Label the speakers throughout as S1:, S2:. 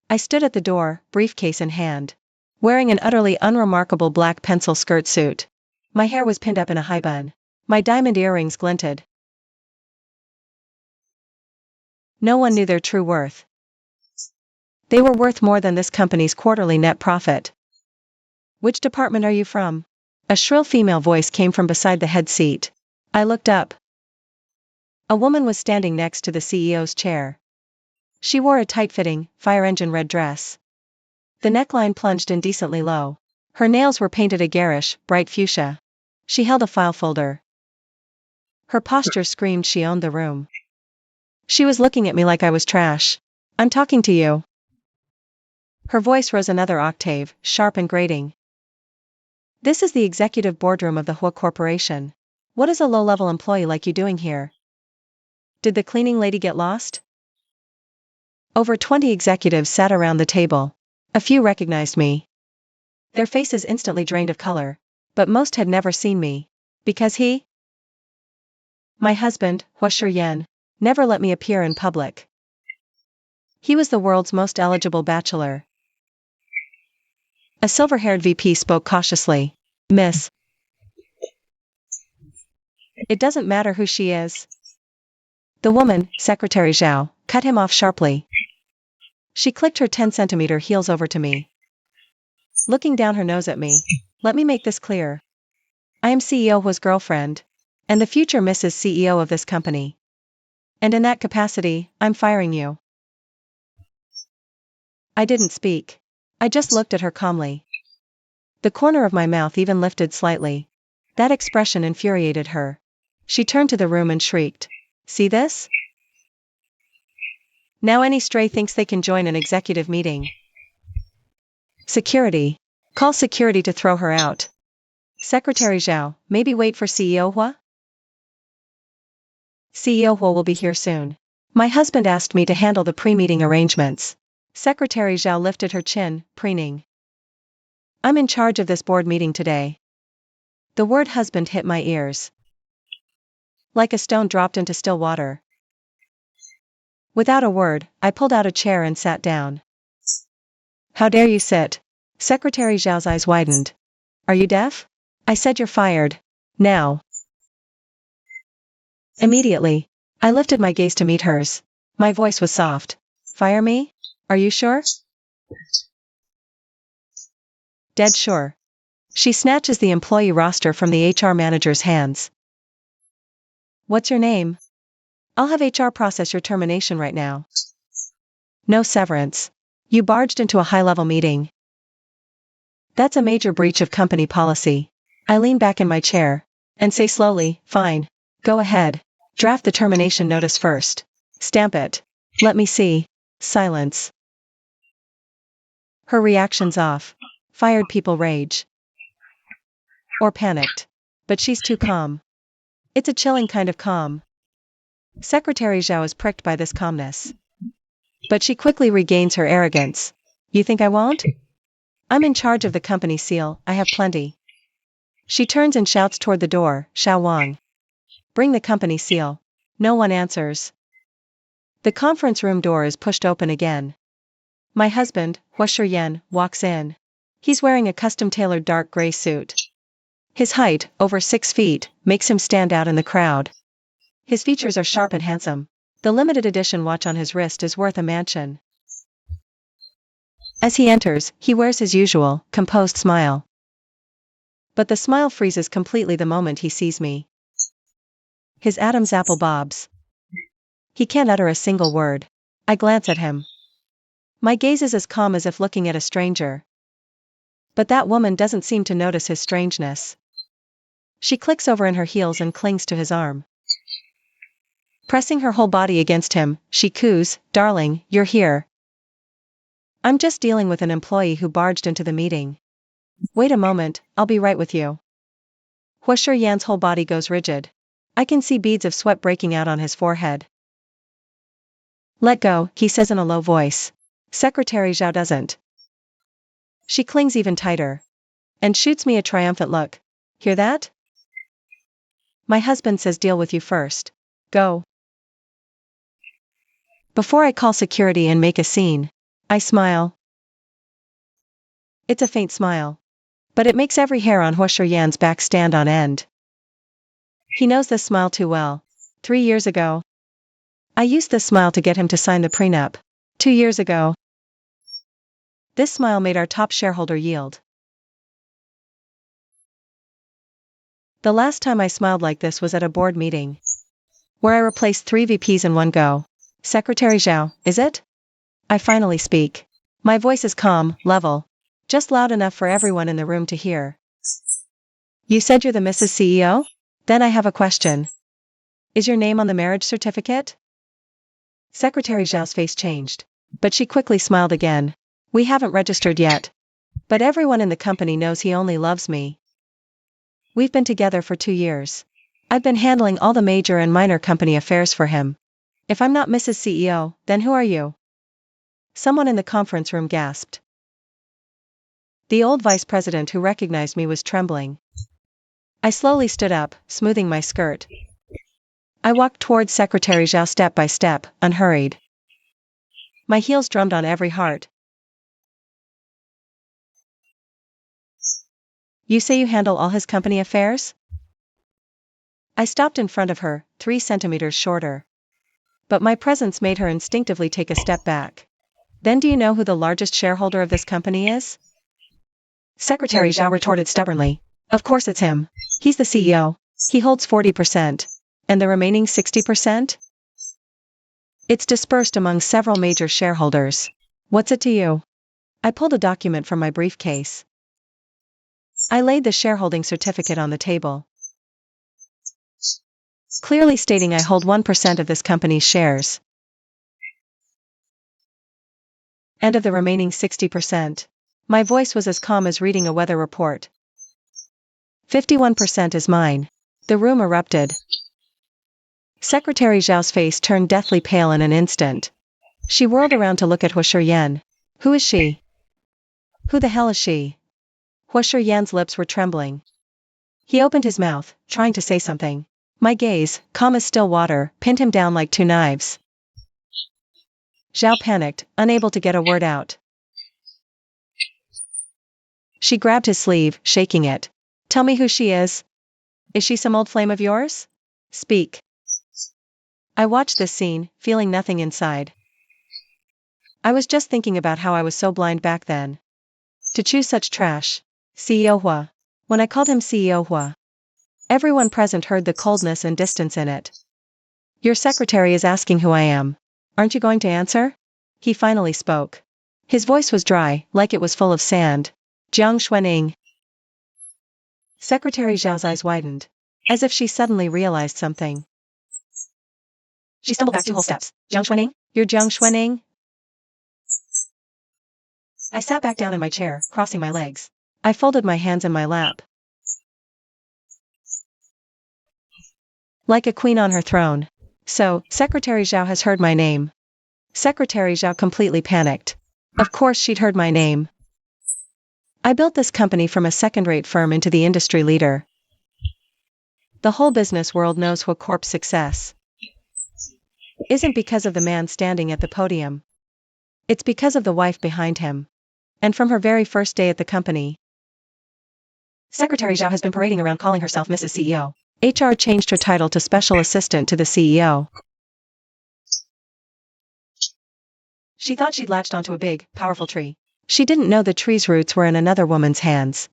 S1: I stood at the door, briefcase in hand, wearing an utterly unremarkable black pencil skirt suit. My hair was pinned up in a high bun. My diamond earrings glinted. No one knew their true worth. They were worth more than this company's quarterly net profit. "Which department are you from?" A shrill female voice came from beside the head seat. I looked up. A woman was standing next to the CEO's chair. She wore a tight-fitting, fire-engine red dress. The neckline plunged indecently low. Her nails were painted a garish, bright fuchsia. She held a file folder. Her posture screamed she owned the room. She was looking at me like I was trash. "I'm talking to you." Her voice rose another octave, sharp and grating. "This is the executive boardroom of the Hua Corporation. What is a low-level employee like you doing here? Did the cleaning lady get lost?" Over 20 executives sat around the table. A few recognized me. Their faces instantly drained of color, but most had never seen me. Because my husband, Hua Shiyan, never let me appear in public. He was the world's most eligible bachelor. A silver-haired VP spoke cautiously. "Miss, it doesn't matter who she is." The woman, Secretary Zhao, cut him off sharply. She clicked her 10-centimeter heels over to me, looking down her nose at me. "Let me make this clear. I am CEO Hua's girlfriend, and the future Mrs. CEO of this company. And in that capacity, I'm firing you." I didn't speak. I just looked at her calmly. The corner of my mouth even lifted slightly. That expression infuriated her. She turned to the room and shrieked, "See this? Now any stray thinks they can join an executive meeting. Security. Call security to throw her out. Secretary Zhao, maybe wait for CEO Hua? CEO Hua will be here soon. My husband asked me to handle the pre-meeting arrangements." Secretary Zhao lifted her chin, preening. "I'm in charge of this board meeting today." The word husband hit my ears like a stone dropped into still water. Without a word, I pulled out a chair and sat down. "How dare you sit?" Secretary Zhao's eyes widened. "Are you deaf? I said you're fired. Now." Immediately, I lifted my gaze to meet hers. My voice was soft. "Fire me? Are you sure?" "Dead sure." She snatches the employee roster from the HR manager's hands. "What's your name?" "I'll have HR process your termination right now." "No severance. You barged into a high-level meeting. That's a major breach of company policy." I lean back in my chair and say slowly, "Fine. Go ahead. Draft the termination notice first. Stamp it. Let me see." Silence. Her reaction's off. Fired people rage. Or panicked. But she's too calm. It's a chilling kind of calm. Secretary Zhao is pricked by this calmness. But she quickly regains her arrogance. "You think I won't? I'm in charge of the company seal, I have plenty." She turns and shouts toward the door, "Xiao Wang. Bring the company seal." No one answers. The conference room door is pushed open again. My husband, Hua Shiyan, walks in. He's wearing a custom-tailored dark gray suit. His height, over 6 feet, makes him stand out in the crowd. His features are sharp and handsome. The limited edition watch on his wrist is worth a mansion. As he enters, he wears his usual, composed smile. But the smile freezes completely the moment he sees me. His Adam's apple bobs. He can't utter a single word. I glance at him. My gaze is as calm as if looking at a stranger. But that woman doesn't seem to notice his strangeness. She clicks over in her heels and clings to his arm. Pressing her whole body against him, she coos, "Darling, you're here." "I'm just dealing with an employee who barged into the meeting." "Wait a moment, I'll be right with you." Hua Shiyan's whole body goes rigid. I can see beads of sweat breaking out on his forehead. "Let go," he says in a low voice. Secretary Zhao doesn't. She clings even tighter. And shoots me a triumphant look. "Hear that? My husband says deal with you first. Go." Before I call security and make a scene, I smile. It's a faint smile. But it makes every hair on Huasher Yan's back stand on end. He knows this smile too well. 3 years ago, I used this smile to get him to sign the prenup. 2 years ago, this smile made our top shareholder yield. The last time I smiled like this was at a board meeting, where I replaced 3 VPs in one go. Secretary Zhao, is it? I finally speak. My voice is calm, level, just loud enough for everyone in the room to hear. You said you're the Mrs. CEO? Then I have a question. Is your name on the marriage certificate? Secretary Zhao's face changed, but she quickly smiled again. We haven't registered yet, but everyone in the company knows he only loves me. We've been together for 2 years. I've been handling all the major and minor company affairs for him. If I'm not Mrs. CEO, then who are you? Someone in the conference room gasped. The old vice president who recognized me was trembling. I slowly stood up, smoothing my skirt. I walked towards Secretary Zhao step by step, unhurried. My heels drummed on every heart. You say you handle all his company affairs? I stopped in front of her, 3 centimeters shorter. But my presence made her instinctively take a step back. Then do you know who the largest shareholder of this company is? Secretary Zhao retorted stubbornly. Of course it's him. He's the CEO. He holds 40%. And the remaining 60%? It's dispersed among several major shareholders. What's it to you? I pulled a document from my briefcase. I laid the shareholding certificate on the table, clearly stating I hold 1% of this company's shares. And of the remaining 60%. My voice was as calm as reading a weather report. 51% is mine. The room erupted. Secretary Zhao's face turned deathly pale in an instant. She whirled around to look at Huasher Yan. Who is she? Who the hell is she? Huasher Yan's lips were trembling. He opened his mouth, trying to say something. My gaze, calm as still water, pinned him down like 2 knives. Zhao panicked, unable to get a word out. She grabbed his sleeve, shaking it. Tell me who she is. Is she some old flame of yours? Speak. I watched this scene, feeling nothing inside. I was just thinking about how I was so blind back then. To choose such trash. CEO Hua. When I called him CEO Hua, everyone present heard the coldness and distance in it. Your secretary is asking who I am. Aren't you going to answer? He finally spoke. His voice was dry, like it was full of sand. Jiang Xuaning. Secretary Zhao's eyes widened, as if she suddenly realized something. She stumbled back 2 whole steps. Jiang Xuaning? You're Jiang Xuaning? I sat back down in my chair, crossing my legs. I folded my hands in my lap. Like a queen on her throne. So, Secretary Zhao has heard my name. Secretary Zhao completely panicked. Of course she'd heard my name. I built this company from a second-rate firm into the industry leader. The whole business world knows Hua Corp's success isn't because of the man standing at the podium. It's because of the wife behind him. And from her very first day at the company, Secretary Zhao has been parading around calling herself Mrs. CEO. HR changed her title to Special Assistant to the CEO. She thought she'd latched onto a big, powerful tree. She didn't know the tree's roots were in another woman's hands.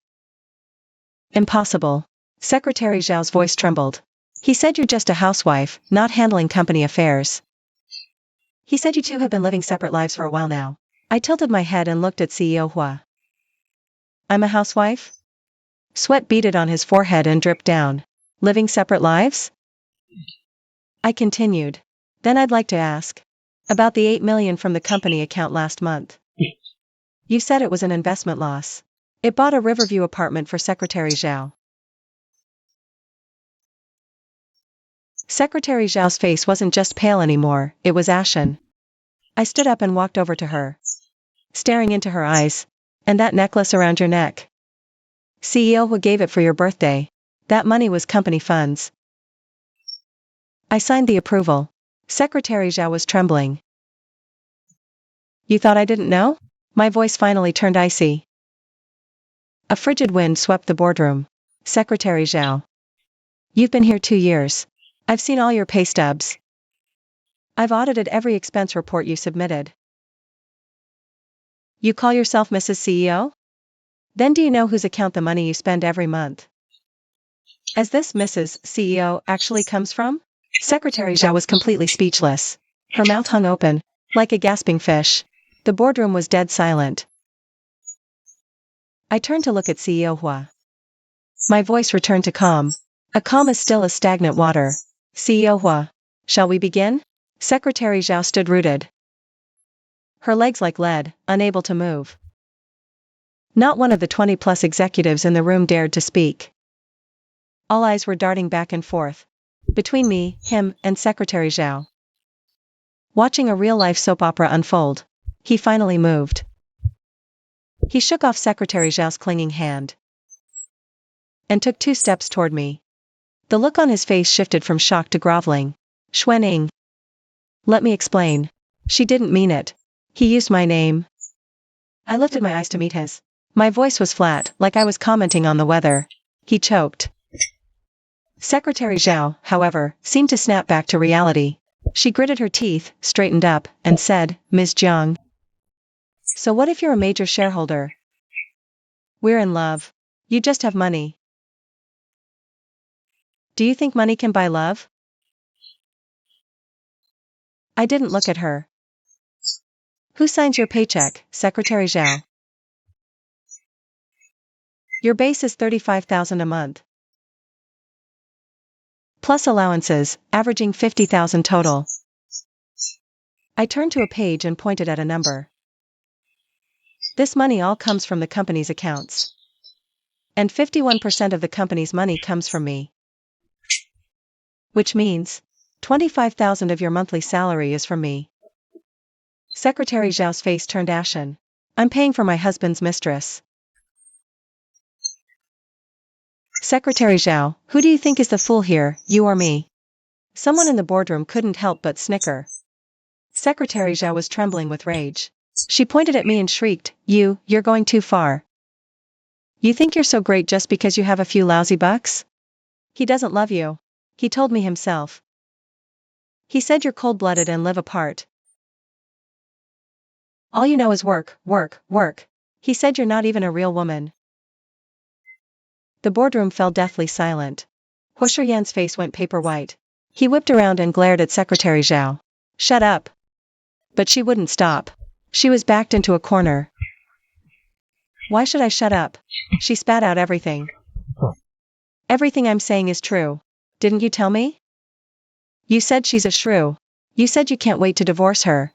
S1: Impossible. Secretary Zhao's voice trembled. He said you're just a housewife, not handling company affairs. He said you two have been living separate lives for a while now. I tilted my head and looked at CEO Hua. I'm a housewife? Sweat beaded on his forehead and dripped down. Living separate lives? I continued. Then I'd like to ask about the 8 million from the company account last month. You said it was an investment loss. It bought a Riverview apartment for Secretary Zhao. Secretary Zhao's face wasn't just pale anymore, it was ashen. I stood up and walked over to her, staring into her eyes. And that necklace around your neck? CEO Hua gave it for your birthday. That money was company funds. I signed the approval. Secretary Zhao was trembling. You thought I didn't know? My voice finally turned icy. A frigid wind swept the boardroom. Secretary Zhao. You've been here 2 years. I've seen all your pay stubs. I've audited every expense report you submitted. You call yourself Mrs. CEO? Then do you know whose account the money you spend every month? As this Mrs. CEO actually comes from? Secretary Zhao was completely speechless. Her mouth hung open, like a gasping fish. The boardroom was dead silent. I turned to look at CEO Hua. My voice returned to calm. A calm is still as stagnant water. CEO Hua. Shall we begin? Secretary Zhao stood rooted. Her legs like lead, unable to move. Not one of the 20+ executives in the room dared to speak. All eyes were darting back and forth. Between me, him, and Secretary Zhao. Watching a real-life soap opera unfold. He finally moved. He shook off Secretary Zhao's clinging hand. And took 2 steps toward me. The look on his face shifted from shock to groveling. Xuanning. Let me explain. She didn't mean it. He used my name. I lifted my eyes to meet his. My voice was flat, like I was commenting on the weather. He choked. Secretary Zhao, however, seemed to snap back to reality. She gritted her teeth, straightened up, and said, Ms. Jiang. So what if you're a major shareholder? We're in love. You just have money. Do you think money can buy love? I didn't look at her. Who signs your paycheck, Secretary Zhao? Your base is $35,000 a month. Plus allowances, averaging $50,000 total. I turned to a page and pointed at a number. This money all comes from the company's accounts. And 51% of the company's money comes from me. Which means, $25,000 of your monthly salary is from me. Secretary Zhao's face turned ashen. I'm paying for my husband's mistress. Secretary Zhao, who do you think is the fool here, you or me? Someone in the boardroom couldn't help but snicker. Secretary Zhao was trembling with rage. She pointed at me and shrieked, you're going too far. You think you're so great just because you have a few lousy bucks? He doesn't love you. He told me himself. He said you're cold-blooded and live apart. All you know is work, work, work. He said you're not even a real woman. The boardroom fell deathly silent. Huo Shiyan's face went paper white. He whipped around and glared at Secretary Zhao. Shut up. But she wouldn't stop. She was backed into a corner. Why should I shut up? She spat out everything. Everything I'm saying is true. Didn't you tell me? You said she's a shrew. You said you can't wait to divorce her.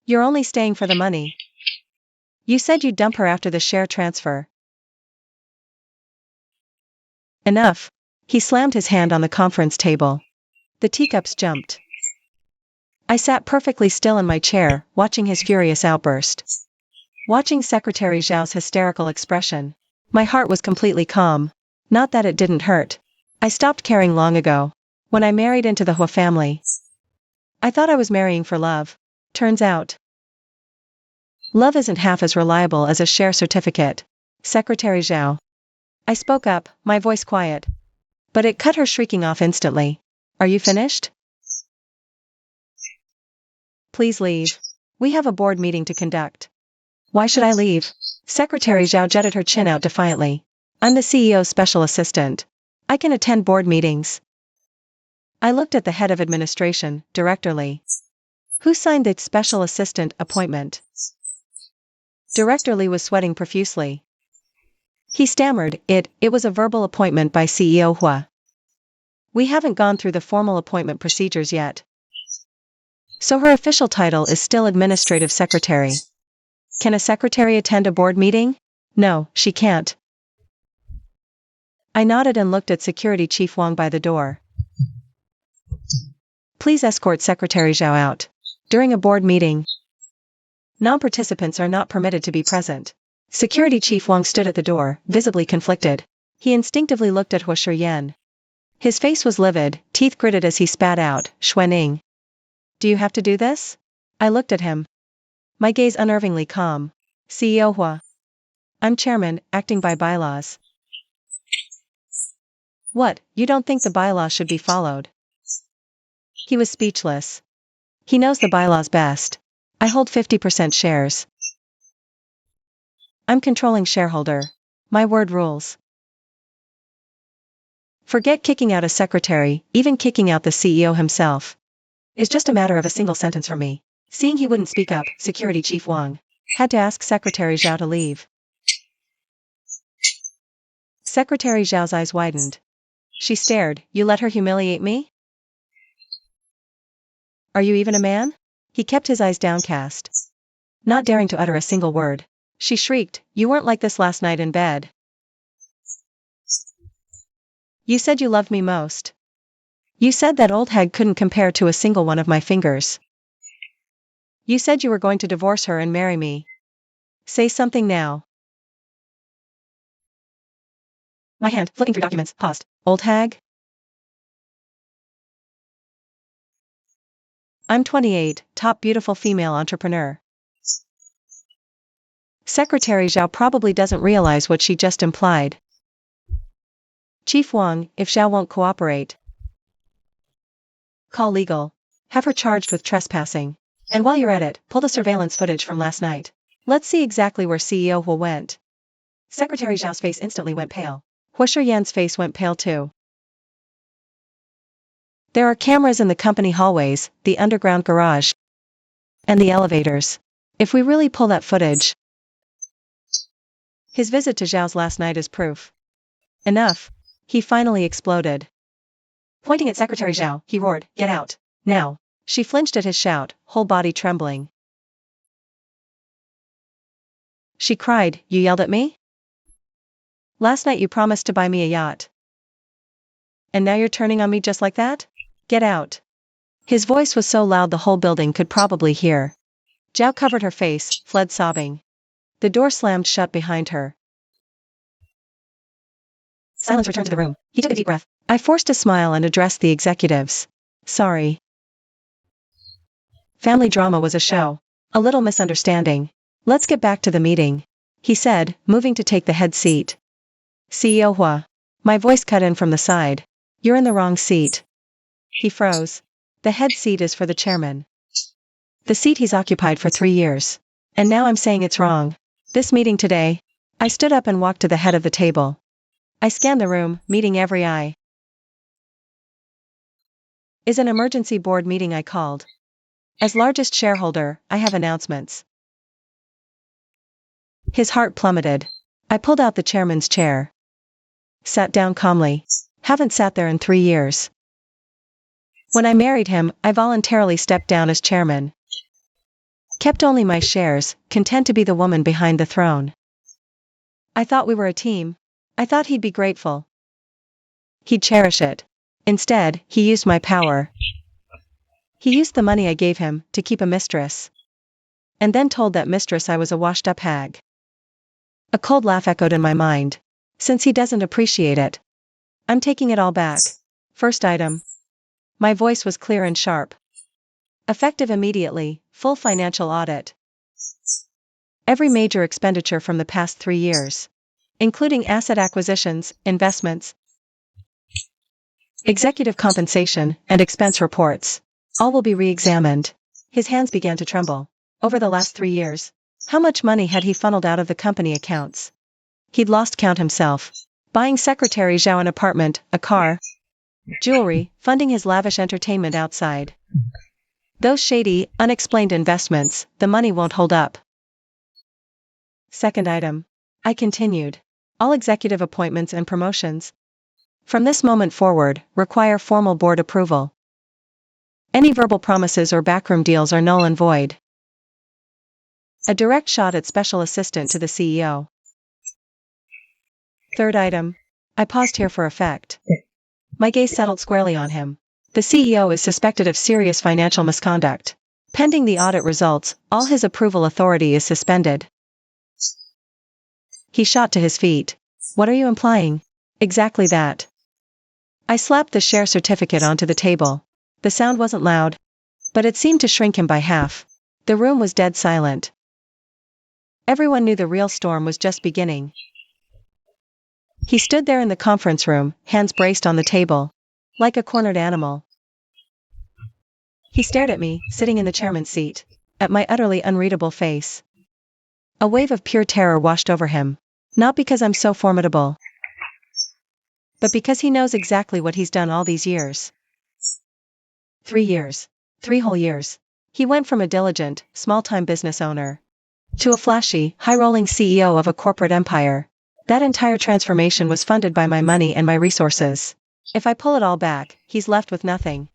S1: You're only staying for the money. You said you'd dump her after the share transfer. Enough. He slammed his hand on the conference table. The teacups jumped. I sat perfectly still in my chair, watching his furious outburst. Watching Secretary Zhao's hysterical expression. My heart was completely calm. Not that it didn't hurt. I stopped caring long ago. When I married into the Hua family. I thought I was marrying for love. Turns out. Love isn't half as reliable as a share certificate. Secretary Zhao. I spoke up, my voice quiet. But it cut her shrieking off instantly. Are you finished? Please leave. We have a board meeting to conduct. Why should I leave? Secretary Zhao jutted her chin out defiantly. I'm the CEO's special assistant. I can attend board meetings. I looked at the head of administration, Director Li. Who signed the special assistant appointment? Director Li was sweating profusely. He stammered, it was a verbal appointment by CEO Hua. We haven't gone through the formal appointment procedures yet. So her official title is still administrative secretary. Can a secretary attend a board meeting? No, she can't. I nodded and looked at Security Chief Wang by the door. Please escort Secretary Zhao out. During a board meeting, non-participants are not permitted to be present. Security Chief Wang stood at the door, visibly conflicted. He instinctively looked at Huo Shiyan. His face was livid, teeth gritted as he spat out, Xuanning. Do you have to do this? I looked at him. My gaze unnervingly calm. CEO Hua. I'm chairman, acting by bylaws. What, you don't think the bylaws should be followed? He was speechless. He knows the bylaws best. I hold 50% shares. I'm controlling shareholder. My word rules. Forget kicking out a secretary, even kicking out the CEO himself. It's just a matter of a single sentence from me. Seeing he wouldn't speak up, Security Chief Wang had to ask Secretary Zhao to leave. Secretary Zhao's eyes widened. She stared. You let her humiliate me? Are you even a man? He kept his eyes downcast, not daring to utter a single word. She shrieked, you weren't like this last night in bed. You said you loved me most. You said that old hag couldn't compare to a single one of my fingers. You said you were going to divorce her and marry me. Say something now. My hand, flicking through documents, paused. Old hag? I'm 28, top beautiful female entrepreneur. Secretary Zhao probably doesn't realize what she just implied. Chief Wang, if Zhao won't cooperate, call legal. Have her charged with trespassing. And while you're at it, pull the surveillance footage from last night. Let's see exactly where CEO Hua went. Secretary Zhao's face instantly went pale. Hua Shiyan's face went pale too. There are cameras in the company hallways, the underground garage, and the elevators. If we really pull that footage. His visit to Zhao's last night is proof. Enough. He finally exploded. Pointing at Secretary Zhao, he roared, get out. Now. She flinched at his shout, whole body trembling. She cried, you yelled at me? Last night you promised to buy me a yacht. And now you're turning on me just like that? Get out. His voice was so loud the whole building could probably hear. Zhao covered her face, fled sobbing. The door slammed shut behind her. Silence returned to the room. He took a deep breath. I forced a smile and addressed the executives. Sorry. Family drama was a show. A little misunderstanding. Let's get back to the meeting, he said, moving to take the head seat. CEO Hua. My voice cut in from the side. You're in the wrong seat. He froze. The head seat is for the chairman. The seat he's occupied for 3 years. And now I'm saying it's wrong. This meeting today. I stood up and walked to the head of the table. I scanned the room, meeting every eye. Is an emergency board meeting I called. As largest shareholder, I have announcements. His heart plummeted. I pulled out the chairman's chair. Sat down calmly. Haven't sat there in 3 years. When I married him, I voluntarily stepped down as chairman. Kept only my shares, content to be the woman behind the throne. I thought we were a team. I thought he'd be grateful. He'd cherish it. Instead, he used my power. He used the money I gave him to keep a mistress. And then told that mistress I was a washed-up hag. A cold laugh echoed in my mind. Since he doesn't appreciate it, I'm taking it all back. First item. My voice was clear and sharp. Effective immediately, full financial audit. Every major expenditure from the past 3 years. Including asset acquisitions, investments, executive compensation, and expense reports. All will be re-examined. His hands began to tremble. Over the last 3 years, how much money had he funneled out of the company accounts? He'd lost count himself. Buying Secretary Zhao an apartment, a car, jewelry, funding his lavish entertainment outside. Those shady, unexplained investments, the money won't hold up. Second item. I continued. All executive appointments and promotions, from this moment forward, require formal board approval. Any verbal promises or backroom deals are null and void. A direct shot at special assistant to the CEO. Third item. I paused here for effect. My gaze settled squarely on him. The CEO is suspected of serious financial misconduct. Pending the audit results, all his approval authority is suspended. He shot to his feet. What are you implying? Exactly that. I slapped the share certificate onto the table. The sound wasn't loud, but it seemed to shrink him by half. The room was dead silent. Everyone knew the real storm was just beginning. He stood there in the conference room, hands braced on the table, like a cornered animal. He stared at me, sitting in the chairman's seat, at my utterly unreadable face. A wave of pure terror washed over him. Not because I'm so formidable, but because he knows exactly what he's done all these years. 3 years. 3 whole years. He went from a diligent, small-time business owner to a flashy, high-rolling CEO of a corporate empire. That entire transformation was funded by my money and my resources. If I pull it all back, he's left with nothing.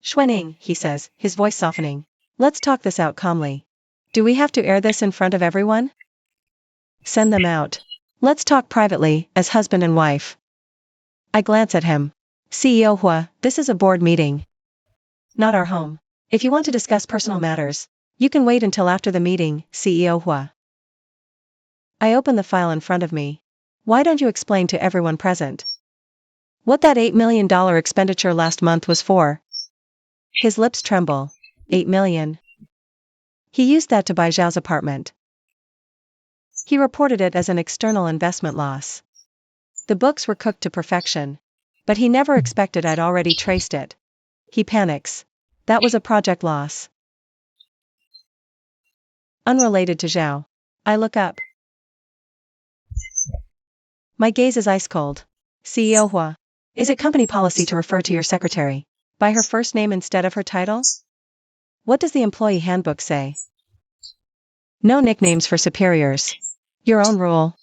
S1: Xuening, he says, his voice softening. Let's talk this out calmly. Do we have to air this in front of everyone? Send them out. Let's talk privately, as husband and wife. I glance at him. CEO Hua, this is a board meeting. Not our home. If you want to discuss personal matters, you can wait until after the meeting, CEO Hua. I open the file in front of me. Why don't you explain to everyone present what that $8 million expenditure last month was for? His lips tremble. 8 million. He used that to buy Zhao's apartment. He reported it as an external investment loss. The books were cooked to perfection. But he never expected I'd already traced it. He panics. That was a project loss. Unrelated to Zhao. I look up. My gaze is ice cold. CEO Hua. Is it company policy to refer to your secretary by her first name instead of her title? What does the employee handbook say? No nicknames for superiors. Your own rule.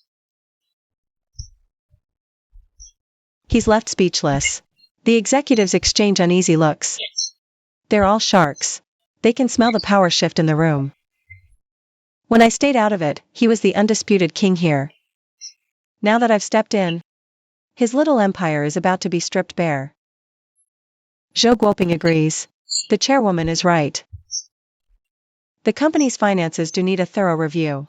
S1: He's left speechless. The executives exchange uneasy looks. They're all sharks. They can smell the power shift in the room. When I stayed out of it, he was the undisputed king here. Now that I've stepped in, his little empire is about to be stripped bare. Zhou Guoping agrees. The chairwoman is right. The company's finances do need a thorough review.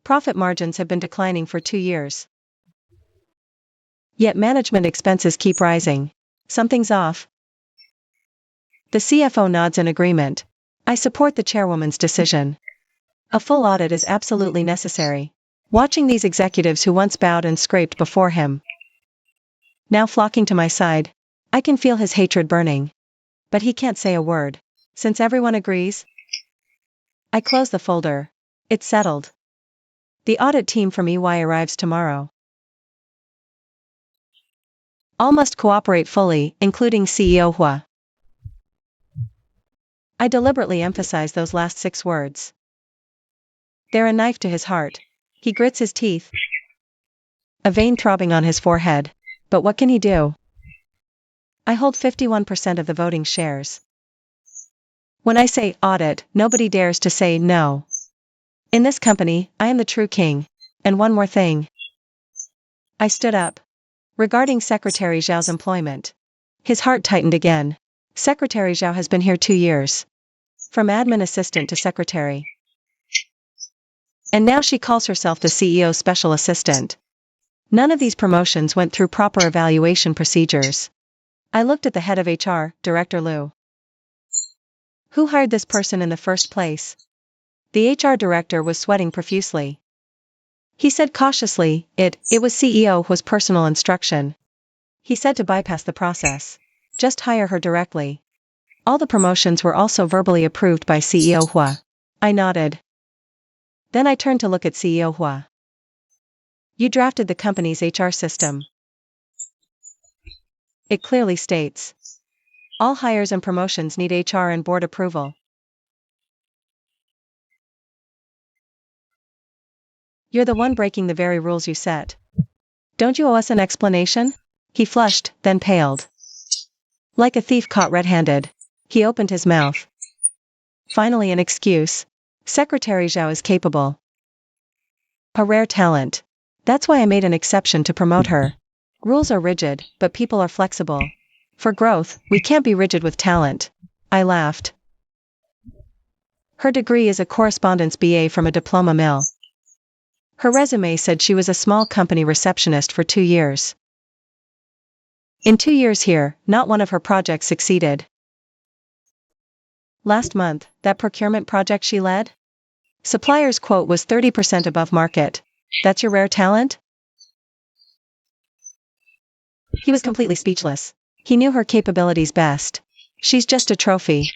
S1: Profit margins have been declining for 2 years. Yet management expenses keep rising. Something's off. The CFO nods in agreement. I support the chairwoman's decision. A full audit is absolutely necessary. Watching these executives who once bowed and scraped before him, now flocking to my side, I can feel his hatred burning. But he can't say a word. Since everyone agrees, I close the folder. It's settled. The audit team from EY arrives tomorrow. All must cooperate fully, including CEO Hua. I deliberately emphasize those last 6 words. They're a knife to his heart. He grits his teeth. A vein throbbing on his forehead. But what can he do? I hold 51% of the voting shares. When I say audit, nobody dares to say no. In this company, I am the true king. And one more thing. I stood up. Regarding Secretary Zhao's employment. His heart tightened again. Secretary Zhao has been here 2 years. From admin assistant to secretary. And now she calls herself the CEO's special assistant. None of these promotions went through proper evaluation procedures. I looked at the head of HR, Director Liu. Who hired this person in the first place? The HR director was sweating profusely. He said cautiously, it was CEO Hua's personal instruction. He said to bypass the process. Just hire her directly. All the promotions were also verbally approved by CEO Hua. I nodded. Then I turned to look at CEO Hua. You drafted the company's HR system. It clearly states. All hires and promotions need HR and board approval. You're the one breaking the very rules you set. Don't you owe us an explanation? He flushed, then paled. Like a thief caught red-handed, he opened his mouth. Finally an excuse. Secretary Zhao is capable. A rare talent. That's why I made an exception to promote her. Rules are rigid, but people are flexible. For growth, we can't be rigid with talent. I laughed. Her degree is a correspondence BA from a diploma mill. Her resume said she was a small company receptionist for 2 years. In 2 years here, not one of her projects succeeded. Last month, that procurement project she led? Supplier's quote was 30% above market. That's your rare talent? He was completely speechless. He knew her capabilities best. She's just a trophy.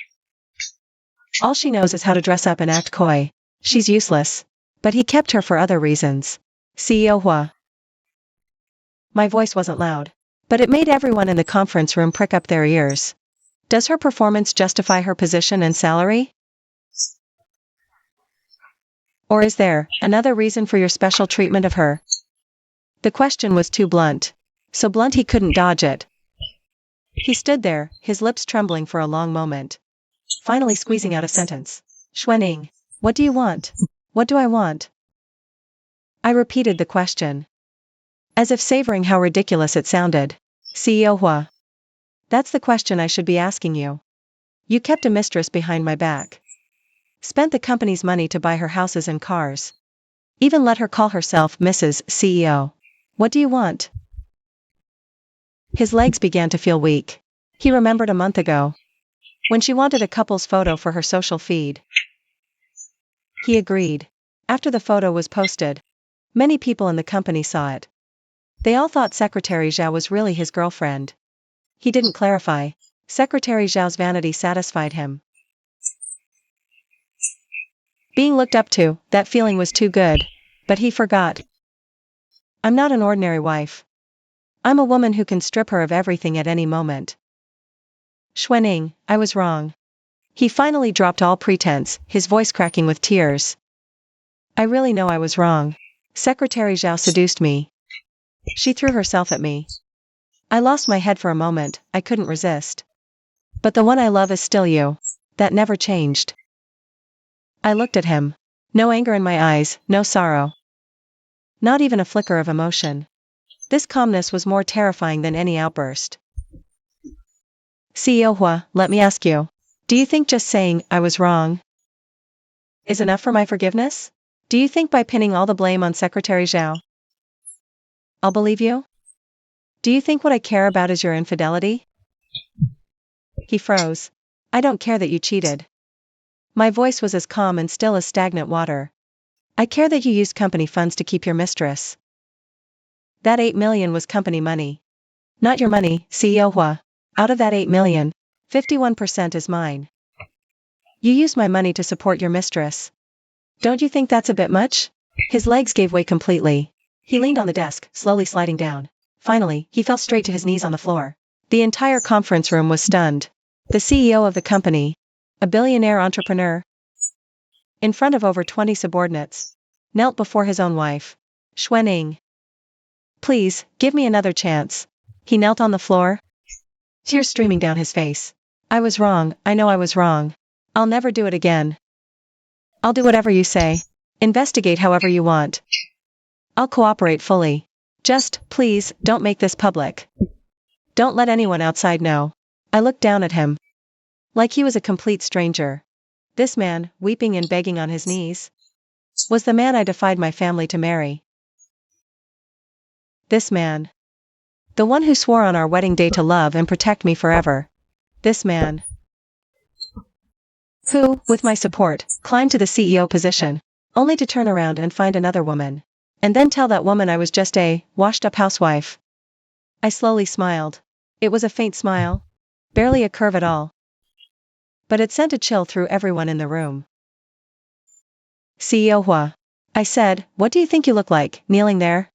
S1: All she knows is how to dress up and act coy. She's useless. But he kept her for other reasons. CEO Hua. My voice wasn't loud. But it made everyone in the conference room prick up their ears. Does her performance justify her position and salary? Or is there another reason for your special treatment of her? The question was too blunt. So blunt he couldn't dodge it. He stood there, his lips trembling for a long moment. Finally squeezing out a sentence. Xuanning, what do you want? What do I want? I repeated the question. As if savoring how ridiculous it sounded. CEO Hua. That's the question I should be asking you. You kept a mistress behind my back. Spent the company's money to buy her houses and cars. Even let her call herself Mrs. CEO. What do you want? His legs began to feel weak. He remembered a month ago. When she wanted a couple's photo for her social feed. He agreed. After the photo was posted, many people in the company saw it. They all thought Secretary Zhao was really his girlfriend. He didn't clarify. Secretary Zhao's vanity satisfied him. Being looked up to, that feeling was too good. But he forgot. I'm not an ordinary wife. I'm a woman who can strip her of everything at any moment. Xuanning, I was wrong. He finally dropped all pretense, his voice cracking with tears. I really know I was wrong. Secretary Zhao seduced me. She threw herself at me. I lost my head for a moment, I couldn't resist. But the one I love is still you. That never changed. I looked at him. No anger in my eyes, no sorrow. Not even a flicker of emotion. This calmness was more terrifying than any outburst. CEO Hua, let me ask you. Do you think just saying, I was wrong, is enough for my forgiveness? Do you think by pinning all the blame on Secretary Zhao, I'll believe you? Do you think what I care about is your infidelity? He froze. I don't care that you cheated. My voice was as calm and still as stagnant water. I care that you used company funds to keep your mistress. That 8 million was company money. Not your money, CEO Hua. Out of that 8 million, 51% is mine. You used my money to support your mistress. Don't you think that's a bit much? His legs gave way completely. He leaned on the desk, slowly sliding down. Finally, he fell straight to his knees on the floor. The entire conference room was stunned. The CEO of the company, a billionaire entrepreneur, in front of over 20 subordinates, knelt before his own wife. Xuanning. Please, give me another chance. He knelt on the floor, tears streaming down his face. I was wrong, I know I was wrong. I'll never do it again. I'll do whatever you say. Investigate however you want. I'll cooperate fully. Just, please, don't make this public. Don't let anyone outside know. I looked down at him. Like he was a complete stranger. This man, weeping and begging on his knees, was the man I defied my family to marry. This man. The one who swore on our wedding day to love and protect me forever. This man. Who, with my support, climbed to the CEO position, only to turn around and find another woman. And then tell that woman I was just a washed-up housewife. I slowly smiled. It was a faint smile. Barely a curve at all. But it sent a chill through everyone in the room. CEO Hua. I said, what do you think you look like, kneeling there?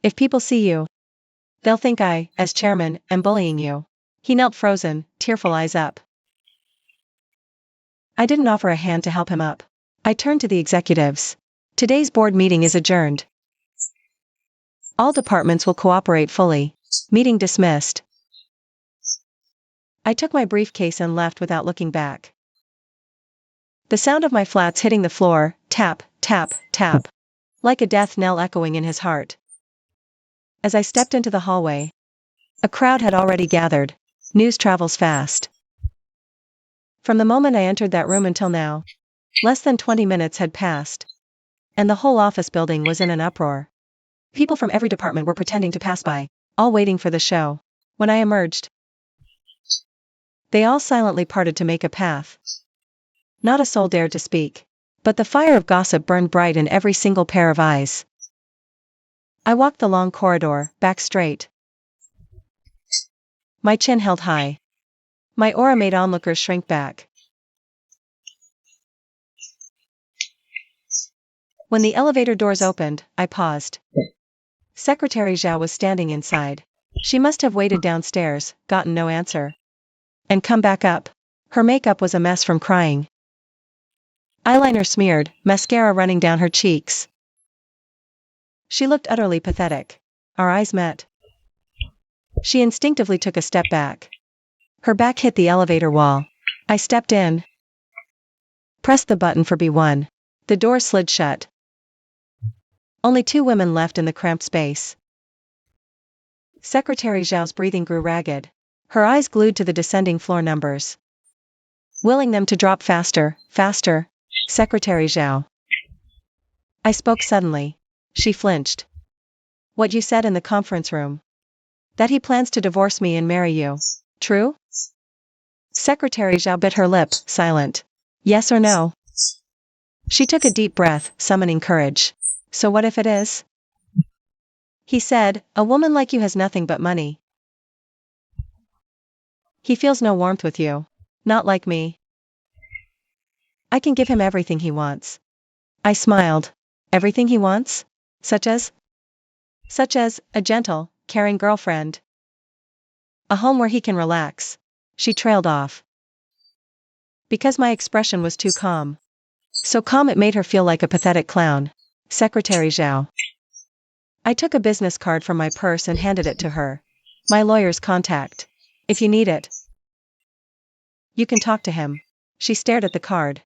S1: If people see you, they'll think I, as chairman, am bullying you. He knelt frozen, tearful eyes up. I didn't offer a hand to help him up. I turned to the executives. Today's board meeting is adjourned. All departments will cooperate fully. Meeting dismissed. I took my briefcase and left without looking back. The sound of my flats hitting the floor, tap, tap, tap, like a death knell echoing in his heart. As I stepped into the hallway, a crowd had already gathered. News travels fast. From the moment I entered that room until now, less than 20 minutes had passed, and the whole office building was in an uproar. People from every department were pretending to pass by, all waiting for the show. When I emerged, they all silently parted to make a path. Not a soul dared to speak. But the fire of gossip burned bright in every single pair of eyes. I walked the long corridor, back straight. My chin held high. My aura made onlookers shrink back. When the elevator doors opened, I paused. Secretary Zhao was standing inside. She must have waited downstairs, gotten no answer, and come back up. Her makeup was a mess from crying. Eyeliner smeared, mascara running down her cheeks. She looked utterly pathetic. Our eyes met. She instinctively took a step back. Her back hit the elevator wall. I stepped in. Pressed the button for B1. The door slid shut. Only 2 women left in the cramped space. Secretary Zhao's breathing grew ragged. Her eyes glued to the descending floor numbers. Willing them to drop faster, faster. Secretary Zhao. I spoke suddenly. She flinched. What you said in the conference room. That he plans to divorce me and marry you. True? Secretary Zhao bit her lip, silent. Yes or no? She took a deep breath, summoning courage. So what if it is? He said, a woman like you has nothing but money. He feels no warmth with you. Not like me. I can give him everything he wants. I smiled. Everything he wants? Such as a gentle, caring girlfriend. A home where he can relax. She trailed off. Because my expression was too calm. So calm it made her feel like a pathetic clown. Secretary Zhao. I took a business card from my purse and handed it to her. My lawyer's contact. If you need it. You can talk to him. She stared at the card.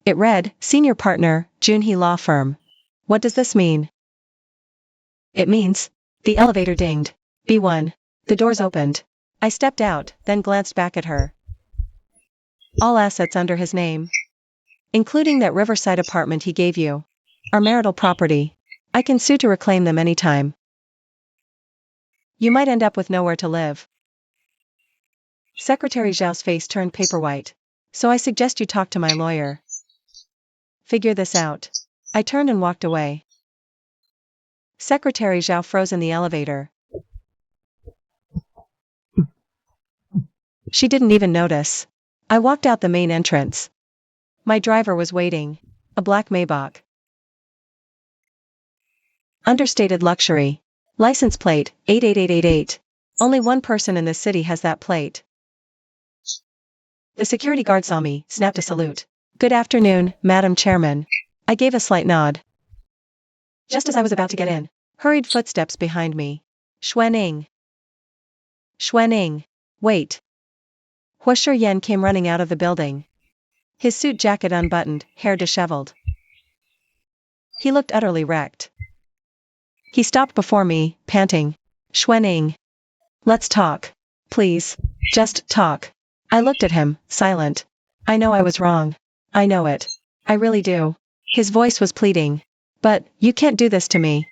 S1: It read, Senior Partner, Junhee Law Firm. What does this mean? It means. The elevator dinged. B1. The doors opened. I stepped out, then glanced back at her. All assets under his name. Including that riverside apartment he gave you. Our marital property. I can sue to reclaim them anytime. You might end up with nowhere to live. Secretary Zhao's face turned paper white. So I suggest you talk to my lawyer. Figure this out. I turned and walked away. Secretary Zhao froze in the elevator. She didn't even notice. I walked out the main entrance. My driver was waiting. A black Maybach. Understated luxury. License plate, 88888. Only one person in this city has that plate. The security guard saw me, snapped a salute. Good afternoon, Madam Chairman. I gave a slight nod. Just as I was about to get in, hurried footsteps behind me. Xuaning. Xuaning. Wait. Huasher Yan came running out of the building. His suit jacket unbuttoned, hair disheveled. He looked utterly wrecked. He stopped before me, panting. Xuaning. Let's talk. Please. Just talk. I looked at him, silent. I know I was wrong. I know it. I really do. His voice was pleading. But, you can't do this to me.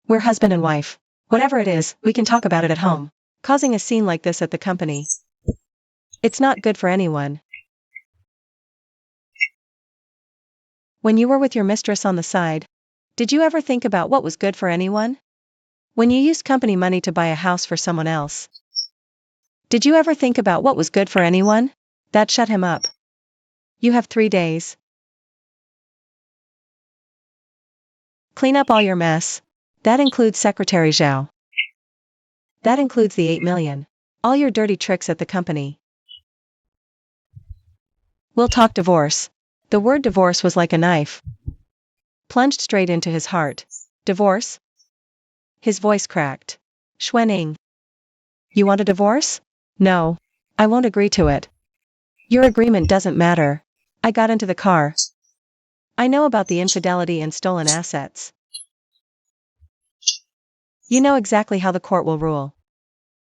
S1: We're husband and wife. Whatever it is, we can talk about it at home. Causing a scene like this at the company. It's not good for anyone. When you were with your mistress on the side, did you ever think about what was good for anyone? When you used company money to buy a house for someone else, did you ever think about what was good for anyone? That shut him up. You have 3 days. Clean up all your mess. That includes Secretary Zhao. That includes the 8 million. All your dirty tricks at the company. We'll talk divorce. The word divorce was like a knife. Plunged straight into his heart. Divorce? His voice cracked. Xuaning. You want a divorce? No. I won't agree to it. Your agreement doesn't matter. I got into the car. I know about the infidelity and stolen assets. You know exactly how the court will rule.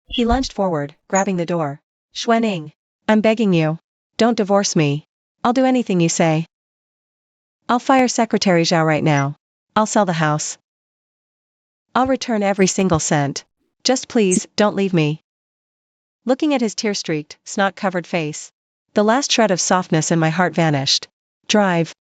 S1: He lunged forward, grabbing the door. Xuaning. I'm begging you. Don't divorce me. I'll do anything you say. I'll fire Secretary Zhao right now. I'll sell the house. I'll return every single cent. Just please, don't leave me. Looking at his tear-streaked, snot-covered face, The last shred of softness in my heart vanished. Drive.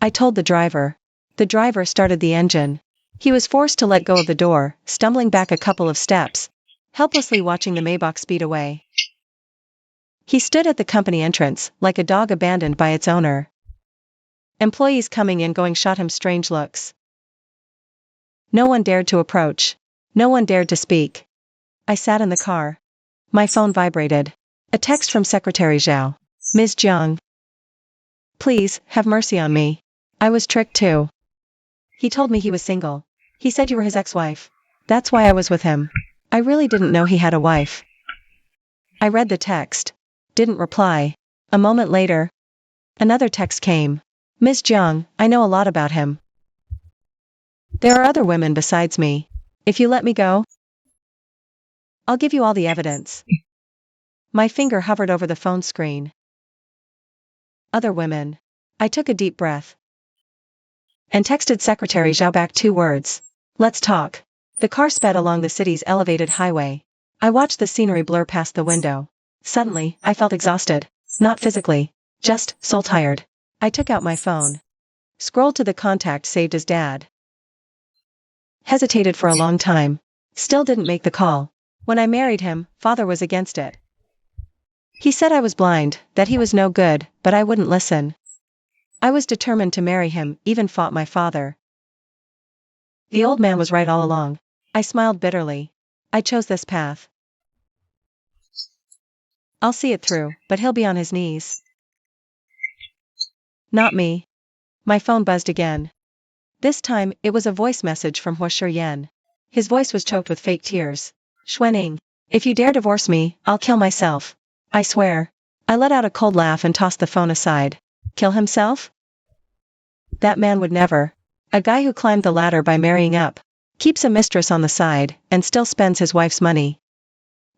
S1: I told the driver. The driver started the engine. He was forced to let go of the door, stumbling back a couple of steps, helplessly watching the Maybach speed away. He stood at the company entrance, like a dog abandoned by its owner. Employees coming and going shot him strange looks. No one dared to approach. No one dared to speak. I sat in the car. My phone vibrated. A text from Secretary Zhao. Ms. Jiang. Please, have mercy on me. I was tricked too. He told me he was single. He said you were his ex-wife. That's why I was with him. I really didn't know he had a wife. I read the text. Didn't reply. A moment later, another text came. Ms. Jiang, I know a lot about him. There are other women besides me. If you let me go, I'll give you all the evidence. My finger hovered over the phone screen. Other women. I took a deep breath. And texted Secretary Zhao back 2 words. Let's talk. The car sped along the city's elevated highway. I watched the scenery blur past the window. Suddenly, I felt exhausted. Not physically. Just soul-tired. I took out my phone. Scrolled to the contact saved as Dad. Hesitated for a long time. Still didn't make the call. When I married him, Father was against it. He said I was blind, that he was no good, but I wouldn't listen. I was determined to marry him, even fought my father. The old man was right all along. I smiled bitterly. I chose this path. I'll see it through, but he'll be on his knees. Not me. My phone buzzed again. This time, it was a voice message from Huo Yan. His voice was choked with fake tears. Xuanning, if you dare divorce me, I'll kill myself. I swear. I let out a cold laugh and tossed the phone aside. Kill himself? That man would never. A guy who climbed the ladder by marrying up, keeps a mistress on the side, and still spends his wife's money.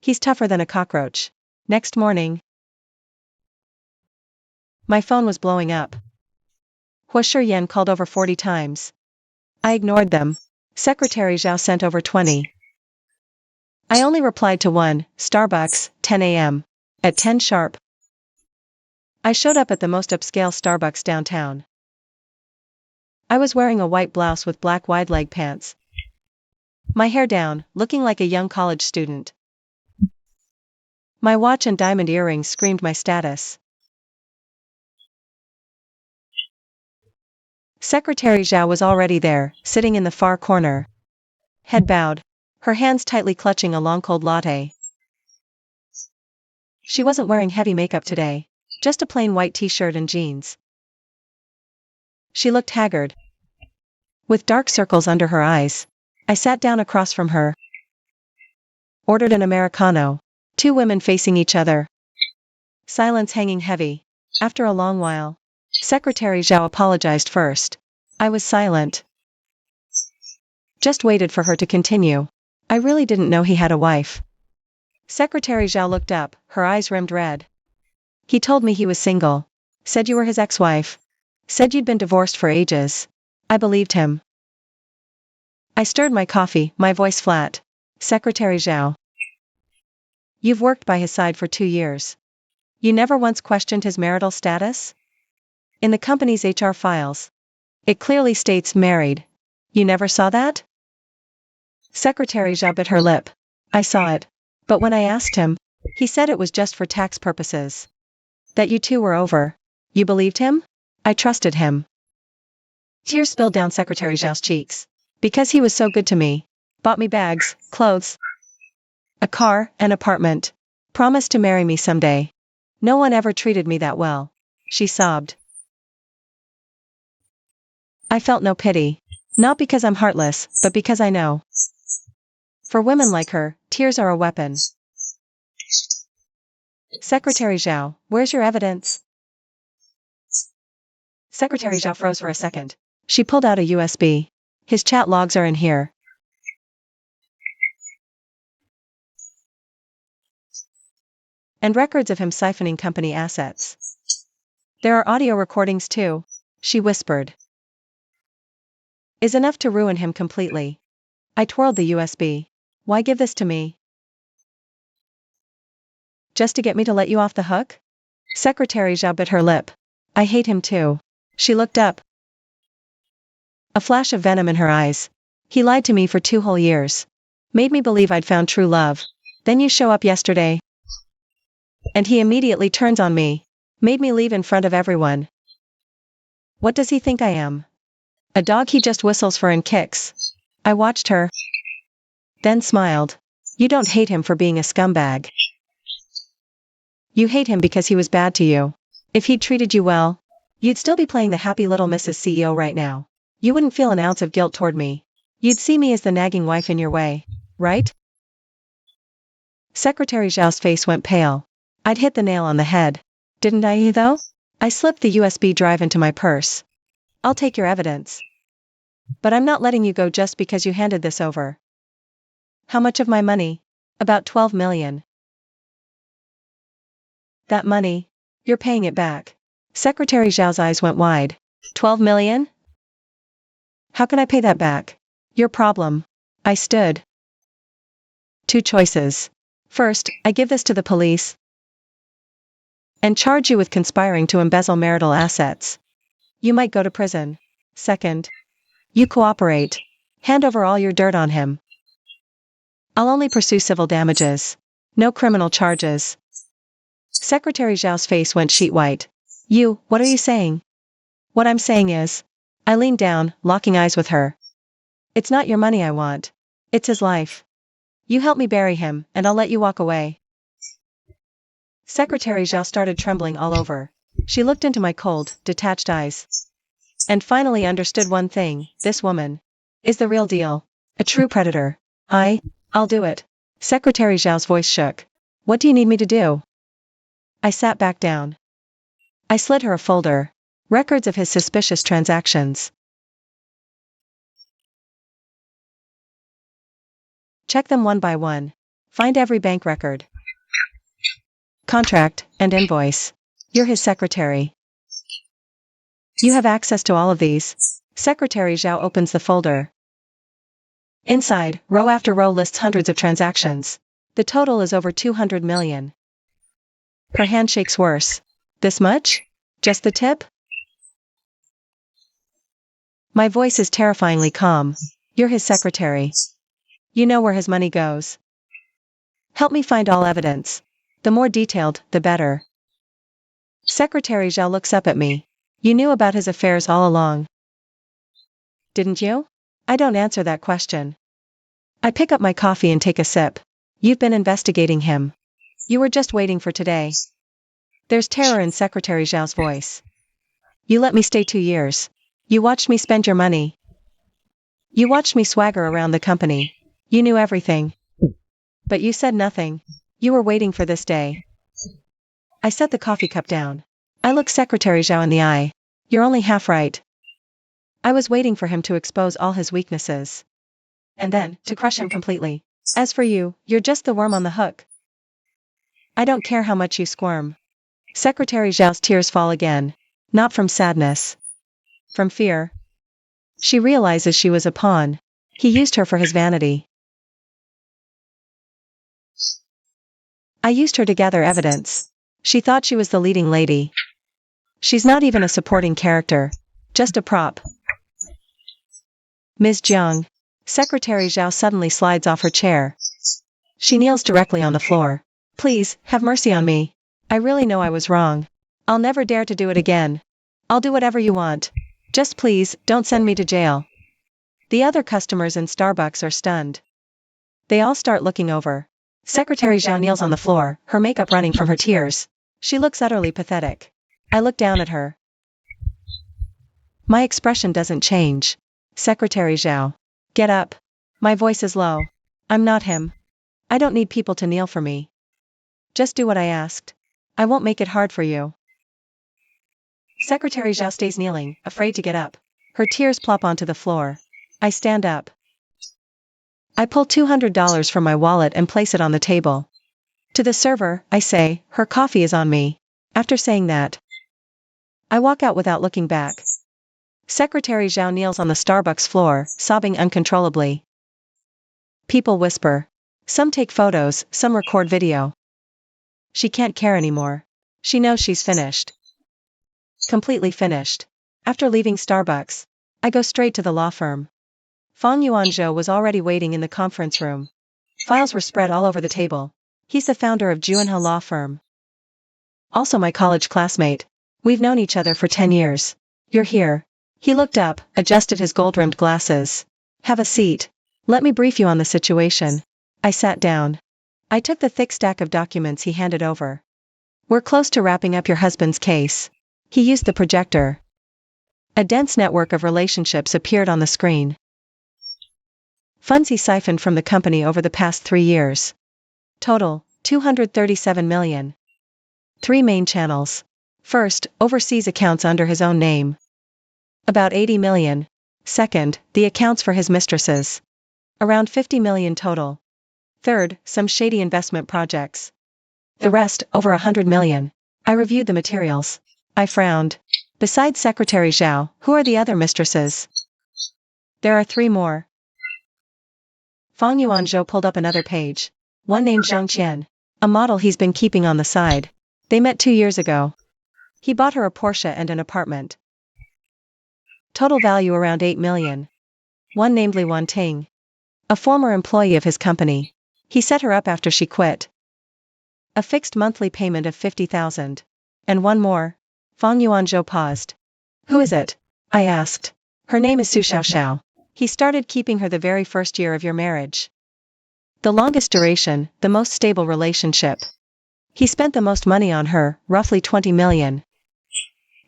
S1: He's tougher than a cockroach. Next morning, my phone was blowing up. Huo Yan called over 40 times. I ignored them. Secretary Zhao sent over 20. I only replied to one, Starbucks, 10 a.m. At 10 sharp. I showed up at the most upscale Starbucks downtown. I was wearing a white blouse with black wide-leg pants. My hair down, looking like a young college student. My watch and diamond earrings screamed my status. Secretary Zhao was already there, sitting in the far corner. Head bowed, her hands tightly clutching a long cold latte. She wasn't wearing heavy makeup today, just a plain white t-shirt and jeans. She looked haggard, with dark circles under her eyes. I sat down across from her. Ordered an Americano. 2 women facing each other. Silence hanging heavy. After a long while, Secretary Zhao apologized first. I was silent. Just waited for her to continue. I really didn't know he had a wife. Secretary Zhao looked up, her eyes rimmed red. He told me he was single. Said you were his ex-wife. Said you'd been divorced for ages. I believed him. I stirred my coffee, my voice flat. Secretary Zhao. You've worked by his side for 2 years. You never once questioned his marital status? In the company's HR files, it clearly states married. You never saw that? Secretary Zhao bit her lip. I saw it. But when I asked him, he said it was just for tax purposes. That you two were over. You believed him? I trusted him. Tears spilled down Secretary Zhao's cheeks. Because he was so good to me. Bought me bags, clothes, a car, an apartment. Promised to marry me someday. No one ever treated me that well. She sobbed. I felt no pity. Not because I'm heartless, but because I know. For women like her, tears are a weapon. Secretary Zhao, where's your evidence? Secretary Zhao froze for a second. She pulled out a USB. His chat logs are in here. And records of him siphoning company assets. There are audio recordings too, she whispered. Is enough to ruin him completely. I twirled the USB. Why give this to me? Just to get me to let you off the hook? Secretary Zhao bit her lip. I hate him too. She looked up. A flash of venom in her eyes. He lied to me for 2 whole years. Made me believe I'd found true love. Then you show up yesterday. And he immediately turns on me. Made me leave in front of everyone. What does he think I am? A dog he just whistles for and kicks. I watched her. Then smiled. You don't hate him for being a scumbag. You hate him because he was bad to you. If he'd treated you well, you'd still be playing the happy little Mrs. CEO right now. You wouldn't feel an ounce of guilt toward me. You'd see me as the nagging wife in your way, right? Secretary Zhao's face went pale. I'd hit the nail on the head. Didn't I though? I slipped the USB drive into my purse. I'll take your evidence. But I'm not letting you go just because you handed this over. How much of my money? About 12 million. That money? You're paying it back. Secretary Zhao's eyes went wide. 12 million? How can I pay that back? Your problem. I stood. 2 choices. First, I give this to the police and charge you with conspiring to embezzle marital assets. You might go to prison. Second, you cooperate. Hand over all your dirt on him. I'll only pursue civil damages. No criminal charges. Secretary Zhao's face went sheet white. What are you saying? What I'm saying is, I leaned down, locking eyes with her. It's not your money I want. It's his life. You help me bury him, and I'll let you walk away. Secretary Zhao started trembling all over. She looked into my cold, detached eyes. And finally understood one thing, this woman is the real deal. A true predator. I'll do it. Secretary Zhao's voice shook. What do you need me to do? I sat back down. I slid her a folder. Records of his suspicious transactions. Check them one by one. Find every bank record, contract, and invoice. You're his secretary. You have access to all of these. Secretary Zhao opens the folder. Inside, row after row lists hundreds of transactions. The total is over 200 million. Her hand shakes worse. This much? Just the tip? My voice is terrifyingly calm. You're his secretary. You know where his money goes. Help me find all evidence. The more detailed, the better. Secretary Zhao looks up at me. You knew about his affairs all along. Didn't you? I don't answer that question. I pick up my coffee and take a sip. You've been investigating him. You were just waiting for today. There's terror in Secretary Zhao's voice. You let me stay 2 years. You watched me spend your money. You watched me swagger around the company. You knew everything. But you said nothing. You were waiting for this day. I set the coffee cup down. I looked Secretary Zhao in the eye. You're only half right. I was waiting for him to expose all his weaknesses. And then, to crush him completely. As for you, you're just the worm on the hook. I don't care how much you squirm. Secretary Zhao's tears fall again. Not from sadness. From fear. She realizes she was a pawn. He used her for his vanity. I used her to gather evidence. She thought she was the leading lady. She's not even a supporting character. Just a prop. Ms. Jiang. Secretary Zhao suddenly slides off her chair. She kneels directly on the floor. Please, have mercy on me. I really know I was wrong. I'll never dare to do it again. I'll do whatever you want. Just please, don't send me to jail. The other customers in Starbucks are stunned. They all start looking over. Secretary Zhao kneels on the floor, her makeup running from her tears. She looks utterly pathetic. I look down at her. My expression doesn't change. Secretary Zhao. Get up. My voice is low. I'm not him. I don't need people to kneel for me. Just do what I asked. I won't make it hard for you. Secretary Zhao stays kneeling, afraid to get up. Her tears plop onto the floor. I stand up. I pull $200 from my wallet and place it on the table. To the server, I say, her coffee is on me. After saying that, I walk out without looking back. Secretary Zhao kneels on the Starbucks floor, sobbing uncontrollably. People whisper. Some take photos, some record video. She can't care anymore. She knows she's finished. Completely finished. After leaving Starbucks, I go straight to the law firm. Fang Yuanzhou was already waiting in the conference room. Files were spread all over the table. He's the founder of Juanhe Law Firm. Also my college classmate. We've known each other for 10 years. You're here. He looked up, adjusted his gold-rimmed glasses. Have a seat. Let me brief you on the situation. I sat down. I took the thick stack of documents he handed over. We're close to wrapping up your husband's case. He used the projector. A dense network of relationships appeared on the screen. Funds he siphoned from the company over the past 3 years. Total, 237 million. 3 main channels. First, overseas accounts under his own name. About 80 million. Second, the accounts for his mistresses. Around 50 million total. Third, some shady investment projects. The rest, over 100 million. I reviewed the materials. I frowned. Besides Secretary Zhao, who are the other mistresses? There are 3 more. Fang Yuanzhou pulled up another page. One named Zhang Qian. A model he's been keeping on the side. They met 2 years ago. He bought her a Porsche and an apartment. Total value around 8 million. One named Li Wanting. A former employee of his company. He set her up after she quit. A fixed monthly payment of 50,000. And one more. Fang Yuanzhou paused. Who is it? I asked. Her name is Su Xiaoxiao. He started keeping her the very first year of your marriage. The longest duration, the most stable relationship. He spent the most money on her, roughly 20 million.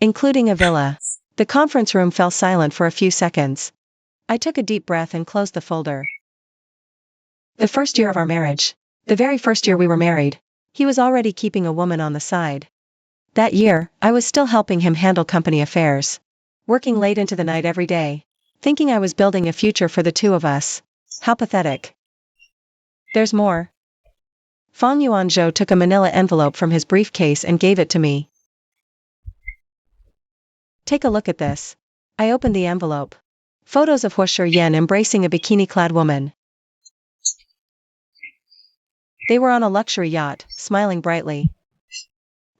S1: Including a villa. The conference room fell silent for a few seconds. I took a deep breath and closed the folder. The first year of our marriage. The very first year we were married. He was already keeping a woman on the side. That year, I was still helping him handle company affairs. Working late into the night every day. Thinking I was building a future for the 2 of us. How pathetic. There's more. Fang Yuanzhou took a manila envelope from his briefcase and gave it to me. Take a look at this. I opened the envelope. Photos of Hua Shiyan embracing a bikini-clad woman. They were on a luxury yacht, smiling brightly.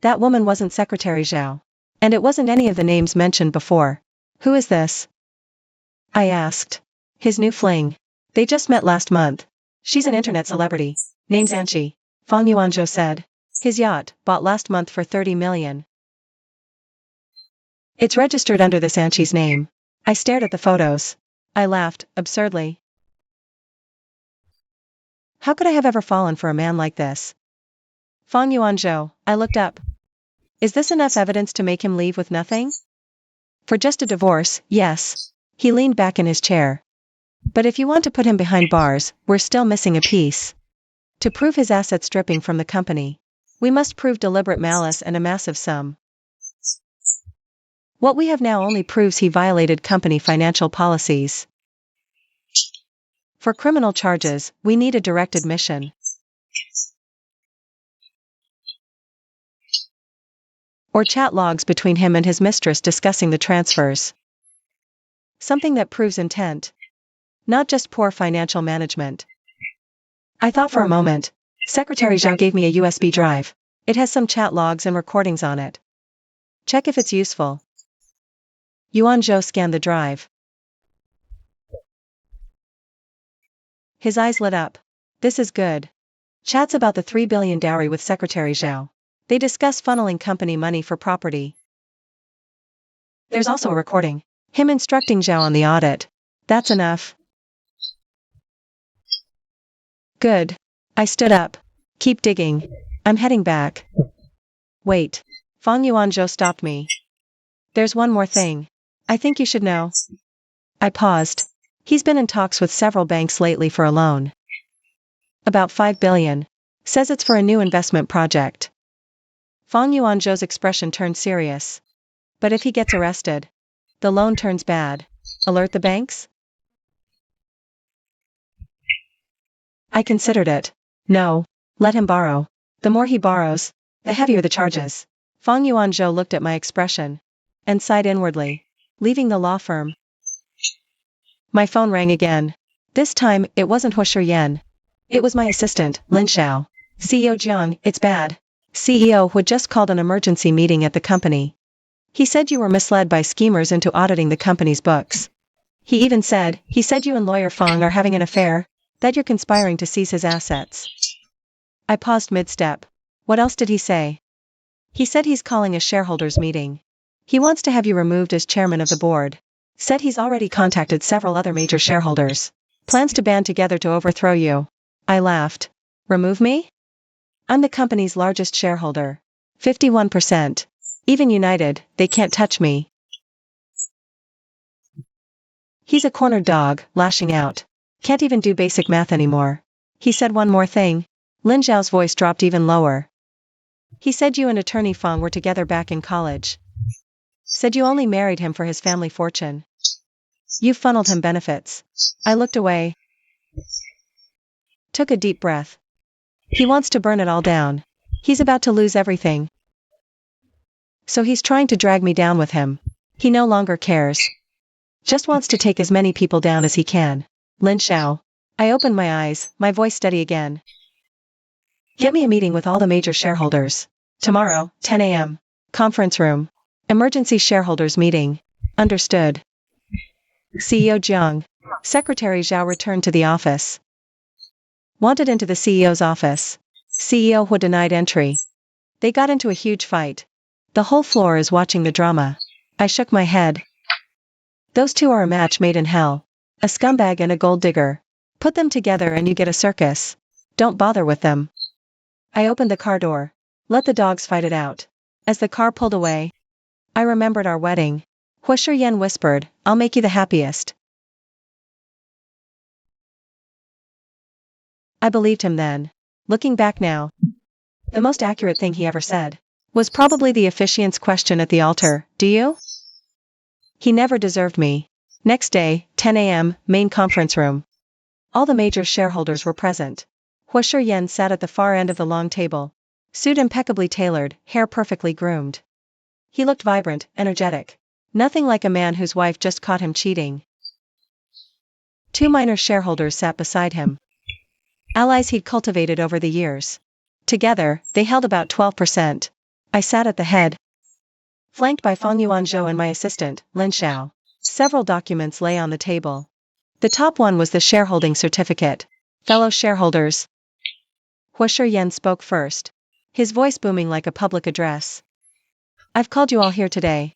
S1: That woman wasn't Secretary Zhao. And it wasn't any of the names mentioned before. Who is this? I asked. His new fling. They just met last month. She's an internet celebrity. Name's Anchi. Fang Yuanzhou said. His yacht, bought last month for 30 million. It's registered under this Anchi's name. I stared at the photos. I laughed, absurdly. How could I have ever fallen for a man like this? Fang Yuanzhou, I looked up. Is this enough evidence to make him leave with nothing? For just a divorce, yes. He leaned back in his chair. But if you want to put him behind bars, we're still missing a piece. To prove his assets stripping from the company, we must prove deliberate malice and a massive sum. What we have now only proves he violated company financial policies. For criminal charges, we need a direct admission. Or chat logs between him and his mistress discussing the transfers. Something that proves intent. Not just poor financial management. I thought for a moment. Secretary Zhao gave me a USB drive. It has some chat logs and recordings on it. Check if it's useful. Yuanzhou scanned the drive. His eyes lit up. This is good. Chats about the 3 billion dowry with Secretary Zhao. They discuss funneling company money for property. There's also a recording. Him instructing Zhao on the audit. That's enough. Good. I stood up. Keep digging. I'm heading back. Wait. Fang Yuanzhou stopped me. There's one more thing. I think you should know. I paused. He's been in talks with several banks lately for a loan. About 5 billion. Says it's for a new investment project. Fang Yuanzhou's expression turned serious. But if he gets arrested, the loan turns bad. Alert the banks? I considered it. No. Let him borrow. The more he borrows, the heavier the charges. Fang Yuanzhou looked at my expression. And sighed inwardly. Leaving the law firm. My phone rang again. This time, it wasn't Hua Shiyan. It was my assistant, Lin Xiao. CEO Jiang, it's bad. CEO who had just called an emergency meeting at the company. He said you were misled by schemers into auditing the company's books. He said you and lawyer Fong are having an affair, that you're conspiring to seize his assets. I paused mid-step. What else did he say? He said he's calling a shareholders meeting. He wants to have you removed as chairman of the board. Said he's already contacted several other major shareholders. Plans to band together to overthrow you. I laughed. Remove me? I'm the company's largest shareholder. 51%. Even united, they can't touch me. He's a cornered dog, lashing out. Can't even do basic math anymore. He said one more thing. Lin Zhao's voice dropped even lower. He said you and attorney Fong were together back in college. Said you only married him for his family fortune. You funneled him benefits. I looked away. Took a deep breath. He wants to burn it all down. He's about to lose everything. So he's trying to drag me down with him. He no longer cares. Just wants to take as many people down as he can. Lin Zhao. I opened my eyes, my voice steady again. Get me a meeting with all the major shareholders. Tomorrow, 10 a.m. Conference room. Emergency shareholders meeting. Understood. CEO Jiang. Secretary Zhao returned to the office. Wanted into the CEO's office. CEO Hu denied entry. They got into a huge fight. The whole floor is watching the drama. I shook my head. Those two are a match made in hell. A scumbag and a gold digger. Put them together and you get a circus. Don't bother with them. I opened the car door. Let the dogs fight it out. As the car pulled away, I remembered our wedding. Hu Shiyan whispered, I'll make you the happiest. I believed him then. Looking back now, the most accurate thing he ever said was probably the officiant's question at the altar, do you? He never deserved me. Next day, 10 a.m., main conference room. All the major shareholders were present. Hu Shiyan sat at the far end of the long table. Suit impeccably tailored, hair perfectly groomed. He looked vibrant, energetic. Nothing like a man whose wife just caught him cheating. Two minor shareholders sat beside him. Allies he'd cultivated over the years. Together, they held about 12%. I sat at the head, flanked by Fang Yuanzhou and my assistant, Lin Zhao. Several documents lay on the table. The top one was the shareholding certificate. Fellow shareholders. Hu Shiyan spoke first. His voice booming like a public address. I've called you all here today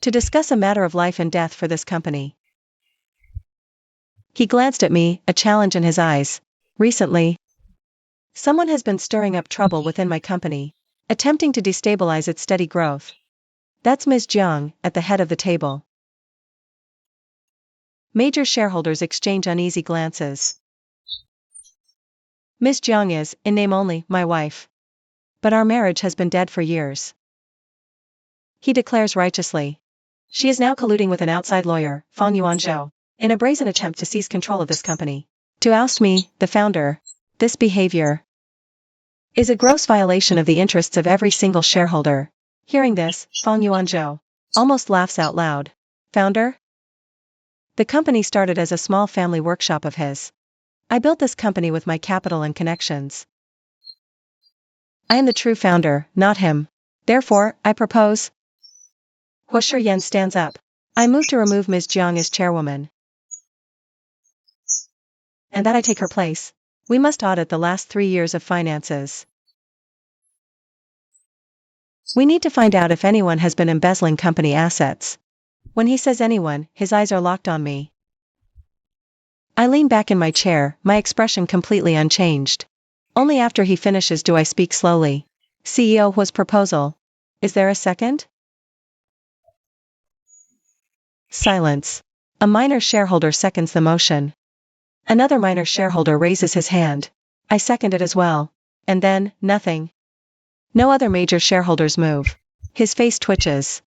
S1: to discuss a matter of life and death for this company. He glanced at me, a challenge in his eyes. Recently, someone has been stirring up trouble within my company, attempting to destabilize its steady growth. That's Ms. Jiang, at the head of the table. Major shareholders exchange uneasy glances. Ms. Jiang is, in name only, my wife. But our marriage has been dead for years. He declares righteously. She is now colluding with an outside lawyer, Fang Yuanzhou, in a brazen attempt to seize control of this company. To oust me, the founder. This behavior is a gross violation of the interests of every single shareholder. Hearing this, Fang Yuanzhou almost laughs out loud. Founder? The company started as a small family workshop of his. I built this company with my capital and connections. I am the true founder, not him. Therefore, I propose. Hu Shiyan stands up. I move to remove Ms. Jiang as chairwoman. And that I take her place. We must audit the last 3 years of finances. We need to find out if anyone has been embezzling company assets. When he says anyone, his eyes are locked on me. I lean back in my chair, my expression completely unchanged. Only after he finishes do I speak slowly. CEO Hu's proposal. Is there a second? Silence. A minor shareholder seconds the motion. Another minor shareholder raises his hand. I second it as well. And then, nothing. No other major shareholders move. His face twitches.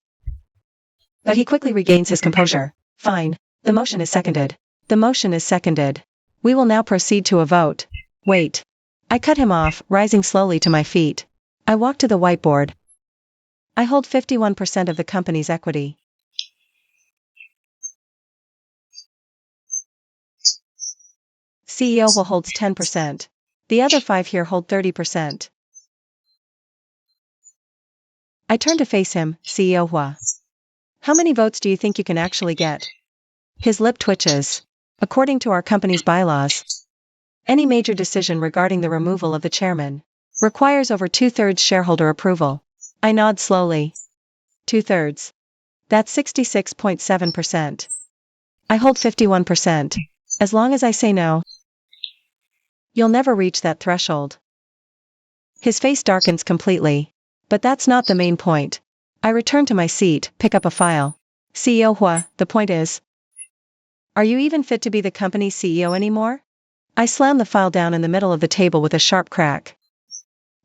S1: But he quickly regains his composure. Fine. The motion is seconded. The motion is seconded. We will now proceed to a vote. Wait. I cut him off, rising slowly to my feet. I walk to the whiteboard. I hold 51% of the company's equity. CEO Hu holds 10%. The other 5 here hold 30%. I turned to face him. CEO Hua. How many votes do you think you can actually get? His lip twitches. According to our company's bylaws, any major decision regarding the removal of the chairman requires over 2/3 shareholder approval. I nod slowly. 2/3. That's 66.7%. I hold 51%. As long as I say no, you'll never reach that threshold. His face darkens completely. But that's not the main point. I return to my seat, pick up a file. CEO Hua, the point is, are you even fit to be the company's CEO anymore? I slam the file down in the middle of the table with a sharp crack.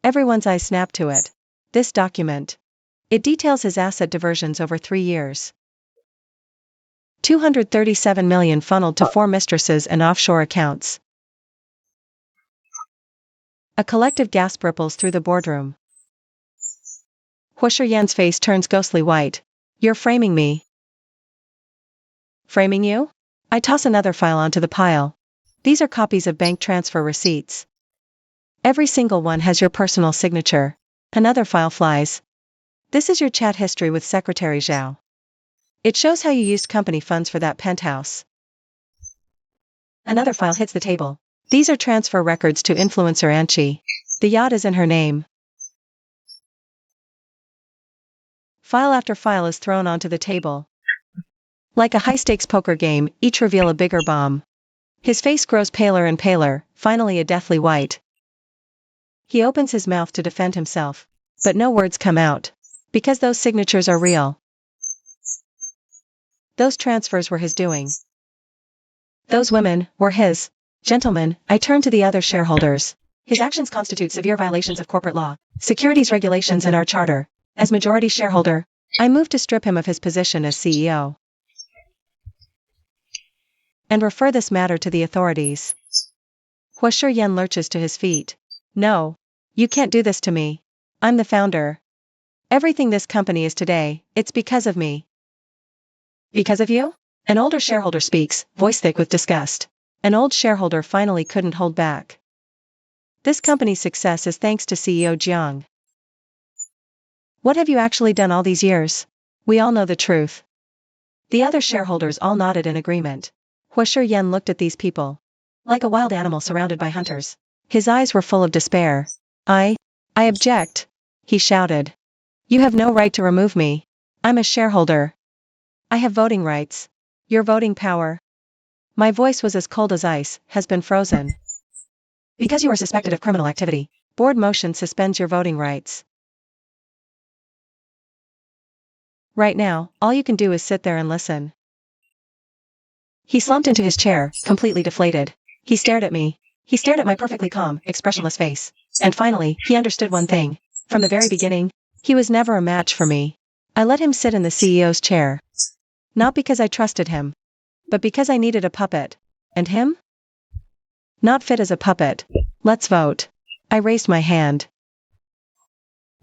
S1: Everyone's eyes snap to it. This document. It details his asset diversions over 3 years. 237 million funneled to 4 mistresses and offshore accounts. A collective gasp ripples through the boardroom. Huasher Yan's face turns ghostly white. You're framing me. Framing you? I toss another file onto the pile. These are copies of bank transfer receipts. Every single one has your personal signature. Another file flies. This is your chat history with Secretary Zhao. It shows how you used company funds for that penthouse. Another file hits the table. These are transfer records to influencer Anchi. The yacht is in her name. File after file is thrown onto the table. Like a high-stakes poker game, each reveal a bigger bomb. His face grows paler and paler, finally a deathly white. He opens his mouth to defend himself. But no words come out. Because those signatures are real. Those transfers were his doing. Those women were his. Gentlemen, I turn to the other shareholders. His actions constitute severe violations of corporate law, securities regulations and our charter. As majority shareholder, I move to strip him of his position as CEO. And refer this matter to the authorities. Huasher Yan lurches to his feet. No. You can't do this to me. I'm the founder. Everything this company is today, it's because of me. Because of you? An older shareholder speaks, voice thick with disgust. An old shareholder finally couldn't hold back. This company's success is thanks to CEO Jiang. What have you actually done all these years? We all know the truth. The other shareholders all nodded in agreement. Huasher Yan looked at these people. Like a wild animal surrounded by hunters. His eyes were full of despair. I object, he shouted. You have no right to remove me. I'm a shareholder. I have voting rights. Your voting power. My voice was as cold as ice, has been frozen. Because you are suspected of criminal activity, board motion suspends your voting rights. Right now, all you can do is sit there and listen. He slumped into his chair, completely deflated. He stared at me. He stared at my perfectly calm, expressionless face. And finally, he understood one thing. From the very beginning, he was never a match for me. I let him sit in the CEO's chair. Not because I trusted him, but because I needed a puppet. And him? Not fit as a puppet. Let's vote. I raised my hand.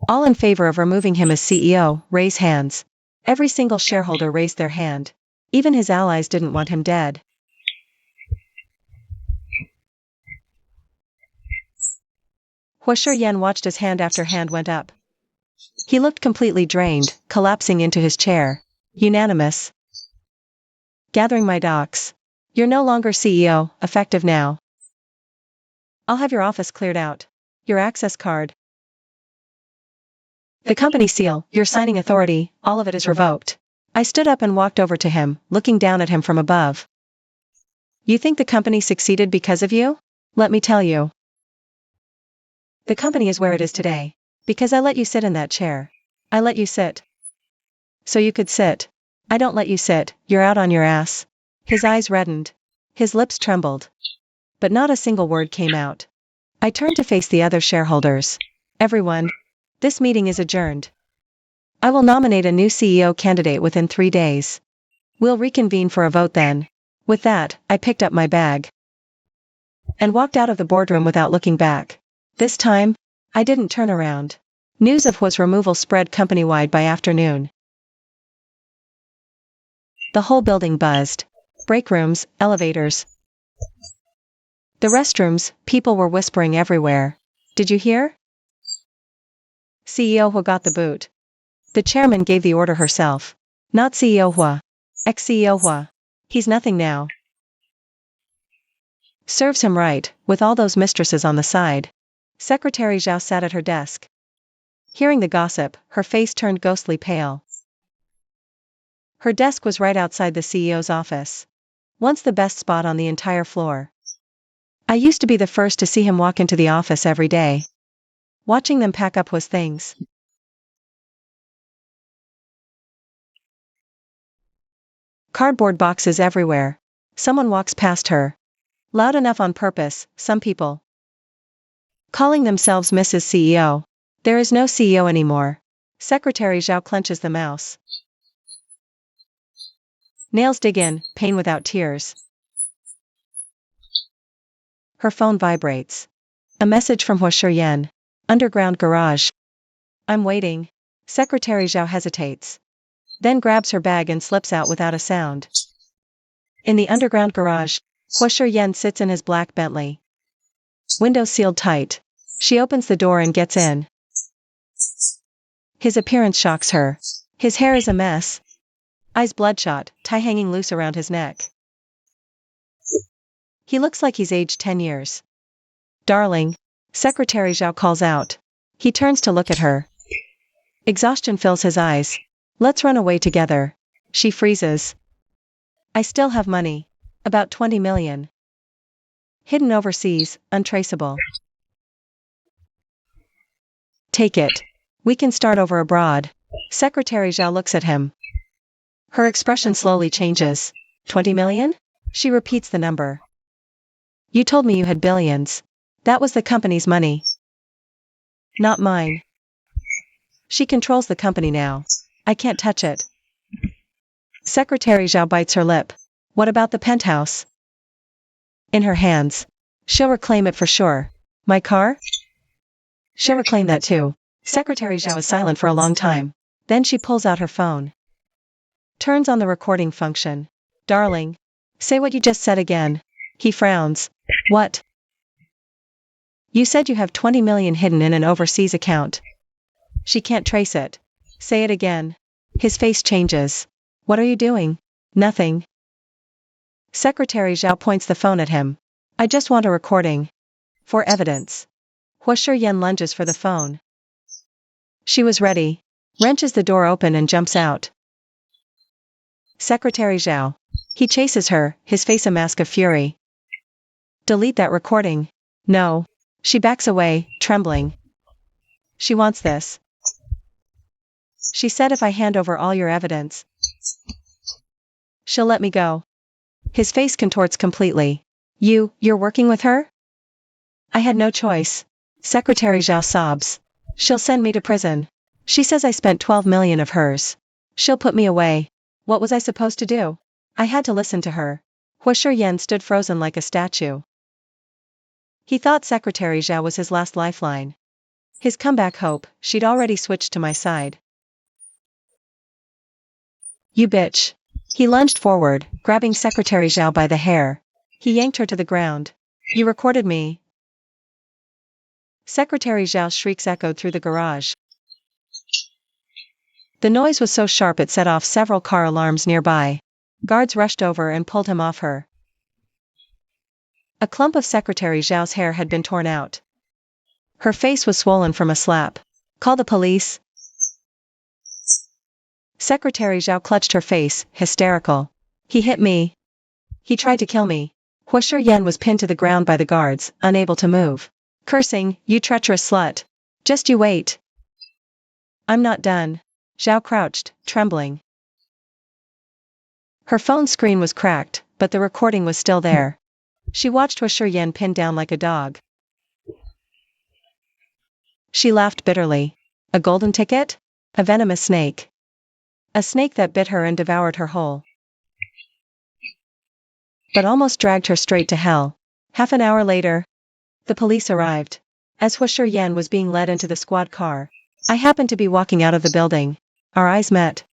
S1: All in favor of removing him as CEO, raise hands. Every single shareholder raised their hand. Even his allies didn't want him dead. Huasher Yan watched as hand after hand went up. He looked completely drained, collapsing into his chair. Unanimous. Gathering my docs. You're no longer CEO, effective now. I'll have your office cleared out. Your access card. The company seal, your signing authority, all of it is revoked. I stood up and walked over to him, looking down at him from above. You think the company succeeded because of you? Let me tell you. The company is where it is today. Because I let you sit in that chair. I let you sit. So you could sit. I don't let you sit, you're out on your ass. His eyes reddened. His lips trembled. But not a single word came out. I turned to face the other shareholders. Everyone. This meeting is adjourned. I will nominate a new CEO candidate within 3 days. We'll reconvene for a vote then. With that, I picked up my bag. And walked out of the boardroom without looking back. This time, I didn't turn around. News of Hua's removal spread company-wide by afternoon. The whole building buzzed. Break rooms, elevators. The restrooms, people were whispering everywhere. Did you hear? CEO Hua got the boot. The chairman gave the order herself. Not CEO Hua. Ex-CEO Hua. He's nothing now. Serves him right, with all those mistresses on the side. Secretary Zhao sat at her desk. Hearing the gossip, her face turned ghostly pale. Her desk was right outside the CEO's office. Once the best spot on the entire floor. I used to be the first to see him walk into the office every day. Watching them pack up was things. Cardboard boxes everywhere. Someone walks past her. Loud enough on purpose, some people. Calling themselves Mrs. CEO. There is no CEO anymore. Secretary Zhao clenches the mouse. Nails dig in, pain without tears. Her phone vibrates. A message from Hua Shiyan. Underground garage. I'm waiting. Secretary Zhao hesitates. Then grabs her bag and slips out without a sound. In the underground garage, Hua Shiyan sits in his black Bentley. Windows sealed tight. She opens the door and gets in. His appearance shocks her. His hair is a mess. Eyes bloodshot, tie hanging loose around his neck. He looks like he's aged 10 years. Darling. Secretary Zhao calls out. He turns to look at her. Exhaustion fills his eyes. Let's run away together. She freezes. I still have money. About 20 million. Hidden overseas, untraceable. Take it. We can start over abroad. Secretary Zhao looks at him. Her expression slowly changes. 20 million? She repeats the number. You told me you had billions. That was the company's money. Not mine. She controls the company now. I can't touch it. Secretary Zhao bites her lip. What about the penthouse? In her hands. She'll reclaim it for sure. My car? She'll reclaim that too. Secretary Zhao is silent for a long time. Then she pulls out her phone. Turns on the recording function. Darling. Say what you just said again. He frowns. What? You said you have 20 million hidden in an overseas account. She can't trace it. Say it again. His face changes. What are you doing? Nothing. Secretary Zhao points the phone at him. I just want a recording. For evidence. Hua Shiyan lunges for the phone. She was ready. Wrenches the door open and jumps out. Secretary Zhao. He chases her, his face a mask of fury. Delete that recording. No. She backs away, trembling. She wants this. She said if I hand over all your evidence, she'll let me go. His face contorts completely. You're working with her? I had no choice. Secretary Zhao sobs. She'll send me to prison. She says I spent 12 million of hers. She'll put me away. What was I supposed to do? I had to listen to her. Hua Shiyan stood frozen like a statue. He thought Secretary Zhao was his last lifeline. His comeback hope. She'd already switched to my side. You bitch. He lunged forward, grabbing Secretary Zhao by the hair. He yanked her to the ground. You recorded me. Secretary Zhao's shrieks echoed through the garage. The noise was so sharp it set off several car alarms nearby. Guards rushed over and pulled him off her. A clump of Secretary Zhao's hair had been torn out. Her face was swollen from a slap. Call the police. Secretary Zhao clutched her face, hysterical. He hit me. He tried to kill me. Hua Shiyan was pinned to the ground by the guards, unable to move. Cursing, you treacherous slut. Just you wait. I'm not done. Zhao crouched, trembling. Her phone screen was cracked, but the recording was still there. She watched Hua Shiyan pinned down like a dog. She laughed bitterly. A golden ticket? A venomous snake. A snake that bit her and devoured her whole. But almost dragged her straight to hell. Half an hour later, the police arrived. As Hua Shiyan was being led into the squad car, I happened to be walking out of the building. Our eyes met.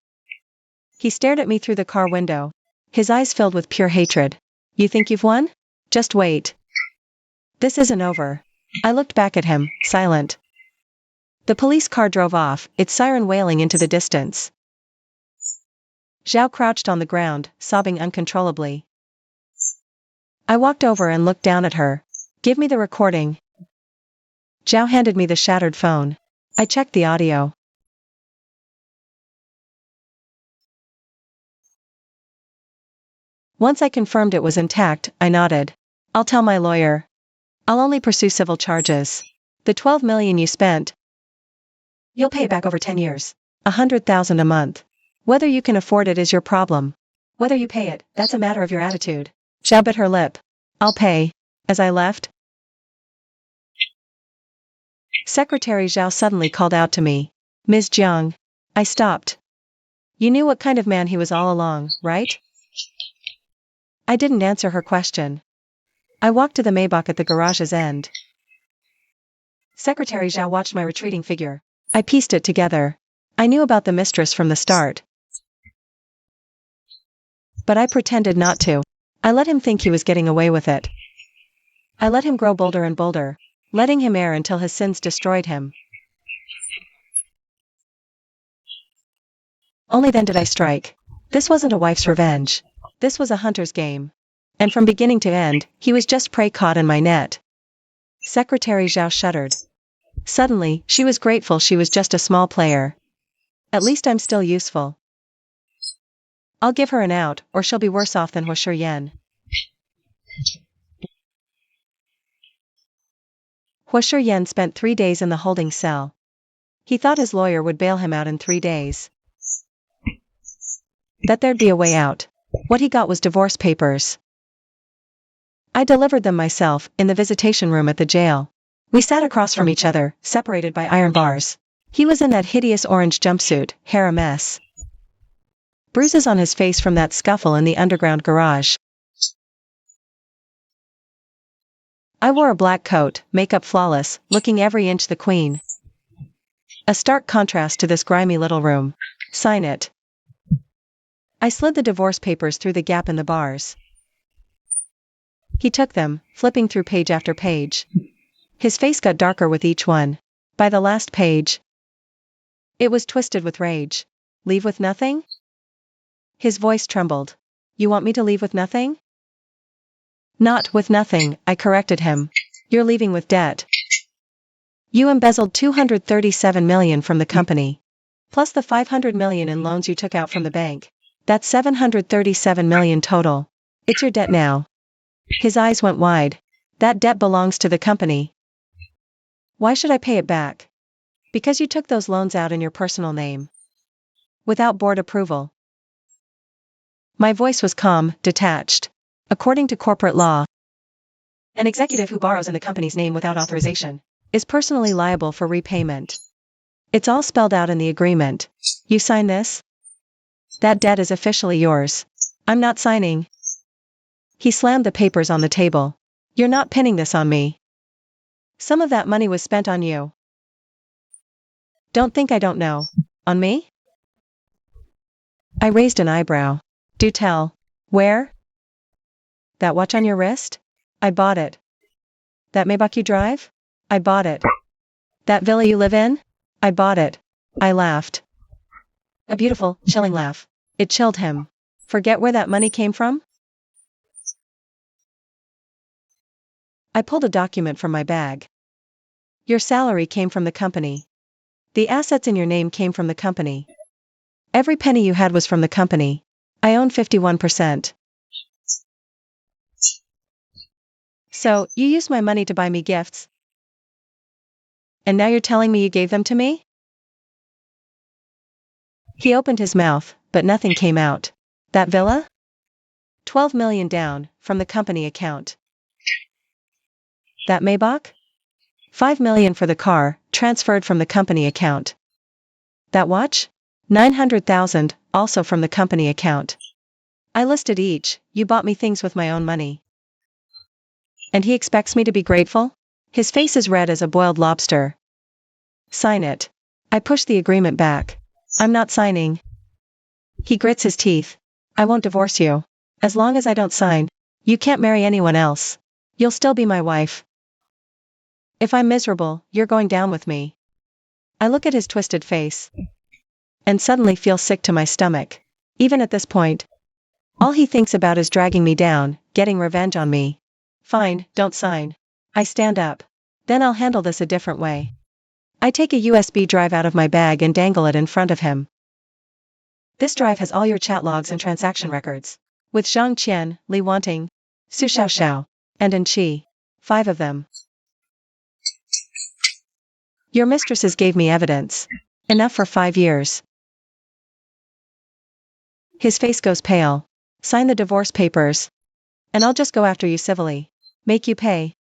S1: He stared at me through the car window. His eyes filled with pure hatred. You think you've won? Just wait. This isn't over. I looked back at him, silent. The police car drove off, its siren wailing into the distance. Zhao crouched on the ground, sobbing uncontrollably. I walked over and looked down at her. Give me the recording. Zhao handed me the shattered phone. I checked the audio. Once I confirmed it was intact, I nodded. I'll tell my lawyer. I'll only pursue civil charges. The 12 million you spent, you'll pay it back over 10 years. 100,000 a month. Whether you can afford it is your problem. Whether you pay it, that's a matter of your attitude. Zhao bit her lip. I'll pay. As I left, Secretary Zhao suddenly called out to me. Ms. Jiang. I stopped. You knew what kind of man he was all along, right? I didn't answer her question. I walked to the Maybach at the garage's end. Secretary Zhao watched my retreating figure. I pieced it together. I knew about the mistress from the start. But I pretended not to. I let him think he was getting away with it. I let him grow bolder and bolder, letting him err until his sins destroyed him. Only then did I strike. This wasn't a wife's revenge. This was a hunter's game. And from beginning to end, he was just prey caught in my net. Secretary Zhao shuddered. Suddenly, she was grateful she was just a small player. At least I'm still useful. I'll give her an out, or she'll be worse off than Hua Shiyan. Hua Shiyan spent 3 days in the holding cell. He thought his lawyer would bail him out in 3 days. That there'd be a way out. What he got was divorce papers. I delivered them myself, in the visitation room at the jail. We sat across from each other, separated by iron bars. He was in that hideous orange jumpsuit, hair a mess. Bruises on his face from that scuffle in the underground garage. I wore a black coat, makeup flawless, looking every inch the queen. A stark contrast to this grimy little room. Sign it. I slid the divorce papers through the gap in the bars. He took them, flipping through page after page. His face got darker with each one. By the last page, it was twisted with rage. Leave with nothing? His voice trembled. You want me to leave with nothing? Not with nothing, I corrected him. You're leaving with debt. You embezzled 237 million from the company. Plus the 500 million in loans you took out from the bank. That's 737 million total. It's your debt now. His eyes went wide. That debt belongs to the company. Why should I pay it back? Because you took those loans out in your personal name. Without board approval. My voice was calm, detached. According to corporate law, an executive who borrows in the company's name without authorization is personally liable for repayment. It's all spelled out in the agreement. You sign this? That debt is officially yours. I'm not signing. He slammed the papers on the table. You're not pinning this on me. Some of that money was spent on you. Don't think I don't know. On me? I raised an eyebrow. Do tell. Where? That watch on your wrist? I bought it. That Maybach you drive? I bought it. That villa you live in? I bought it. I laughed. A beautiful, chilling laugh. It chilled him. Forget where that money came from? I pulled a document from my bag. Your salary came from the company. The assets in your name came from the company. Every penny you had was from the company. I own 51%. So, you used my money to buy me gifts? And now you're telling me you gave them to me? He opened his mouth, but nothing came out. That villa? 12 million down, from the company account. That Maybach? 5 million for the car, transferred from the company account. That watch? 900,000, also from the company account. I listed each. You bought me things with my own money. And he expects me to be grateful? His face is red as a boiled lobster. Sign it. I push the agreement back. I'm not signing. He grits his teeth. I won't divorce you. As long as I don't sign, you can't marry anyone else. You'll still be my wife. If I'm miserable, you're going down with me. I look at his twisted face and suddenly feel sick to my stomach. Even at this point, all he thinks about is dragging me down, getting revenge on me. Fine, don't sign. I stand up. Then I'll handle this a different way. I take a USB drive out of my bag and dangle it in front of him. This drive has all your chat logs and transaction records. With Zhang Qian, Li Wanting, Su Xiaoxiao, and An Qi. 5 of them. Your mistresses gave me evidence. Enough for 5 years. His face goes pale. Sign the divorce papers. And I'll just go after you civilly. Make you pay.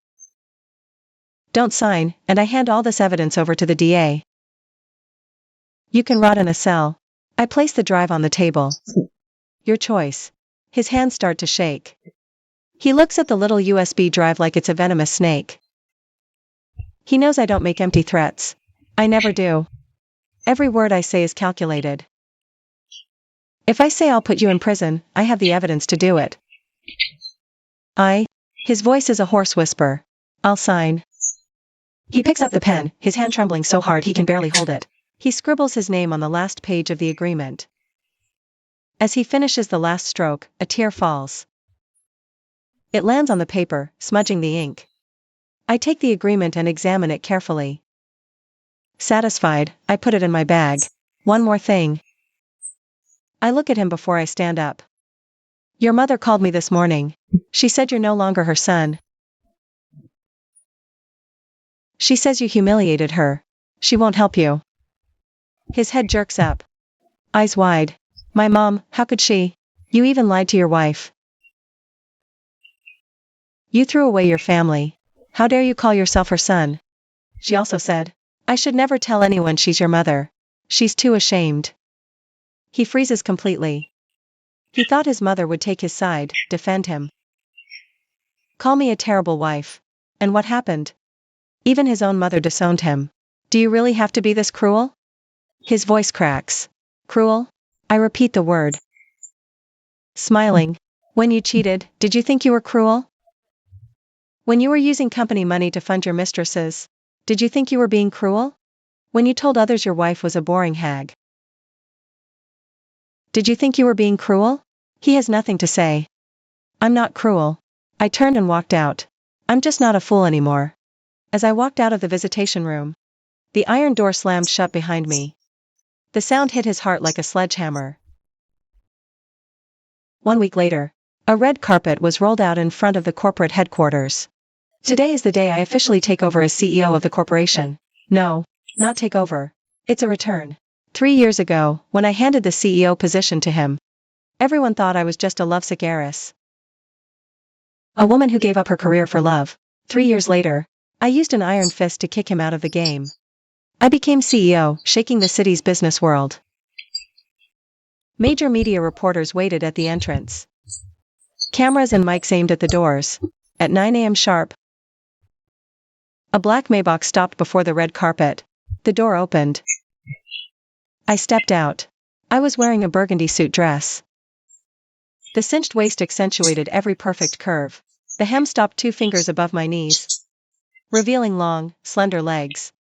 S1: Don't sign, and I hand all this evidence over to the DA. You can rot in a cell. I place the drive on the table. Your choice. His hands start to shake. He looks at the little USB drive like it's a venomous snake. He knows I don't make empty threats. I never do. Every word I say is calculated. If I say I'll put you in prison, I have the evidence to do it. His voice is a hoarse whisper. I'll sign. He picks up the pen, his hand trembling so hard he can barely hold it. He scribbles his name on the last page of the agreement. As he finishes the last stroke, a tear falls. It lands on the paper, smudging the ink. I take the agreement and examine it carefully. Satisfied, I put it in my bag. One more thing. I look at him before I stand up. Your mother called me this morning. She said you're no longer her son. She says you humiliated her. She won't help you. His head jerks up. Eyes wide. My mom, how could she? You even lied to your wife. You threw away your family. How dare you call yourself her son? She also said, I should never tell anyone she's your mother. She's too ashamed. He freezes completely. He thought his mother would take his side, defend him. Call me a terrible wife. And what happened? Even his own mother disowned him. Do you really have to be this cruel? His voice cracks. Cruel? I repeat the word. Smiling. When you cheated, did you think you were cruel? When you were using company money to fund your mistresses, did you think you were being cruel? When you told others your wife was a boring hag, did you think you were being cruel? He has nothing to say. I'm not cruel. I turned and walked out. I'm just not a fool anymore. As I walked out of the visitation room, the iron door slammed shut behind me. The sound hit his heart like a sledgehammer. 1 week later, a red carpet was rolled out in front of the corporate headquarters. Today is the day I officially take over as CEO of the corporation. No, not take over. It's a return. 3 years ago, when I handed the CEO position to him, everyone thought I was just a lovesick heiress. A woman who gave up her career for love. 3 years later, I used an iron fist to kick him out of the game. I became CEO, shaking the city's business world. Major media reporters waited at the entrance. Cameras and mics aimed at the doors. At 9 a.m. sharp, a black Maybach stopped before the red carpet. The door opened. I stepped out. I was wearing a burgundy suit dress. The cinched waist accentuated every perfect curve. The hem stopped 2 fingers above my knees, revealing long, slender legs.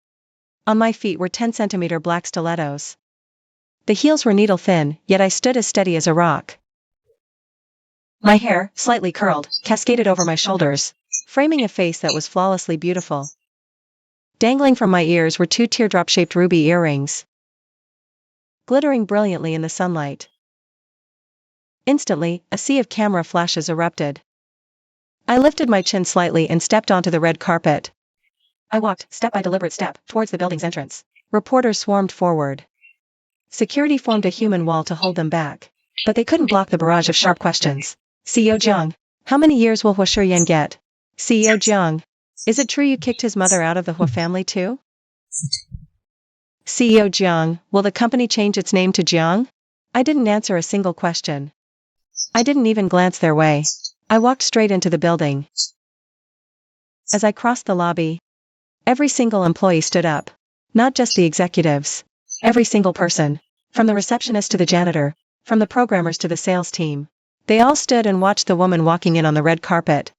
S1: On my feet were 10-centimeter black stilettos. The heels were needle thin, yet I stood as steady as a rock. My hair, slightly curled, cascaded over my shoulders, framing a face that was flawlessly beautiful. Dangling from my ears were 2 teardrop-shaped ruby earrings, glittering brilliantly in the sunlight. Instantly, a sea of camera flashes erupted. I lifted my chin slightly and stepped onto the red carpet. I walked, step by deliberate step, towards the building's entrance. Reporters swarmed forward. Security formed a human wall to hold them back, but they couldn't block the barrage of sharp questions. CEO Jiang, how many years will Hua Shiyan get? CEO Jiang, is it true you kicked his mother out of the Hua family too? CEO Jiang, will the company change its name to Jiang? I didn't answer a single question. I didn't even glance their way. I walked straight into the building. As I crossed the lobby, every single employee stood up. Not just the executives. Every single person. From the receptionist to the janitor. From the programmers to the sales team. They all stood and watched the woman walking in on the red carpet.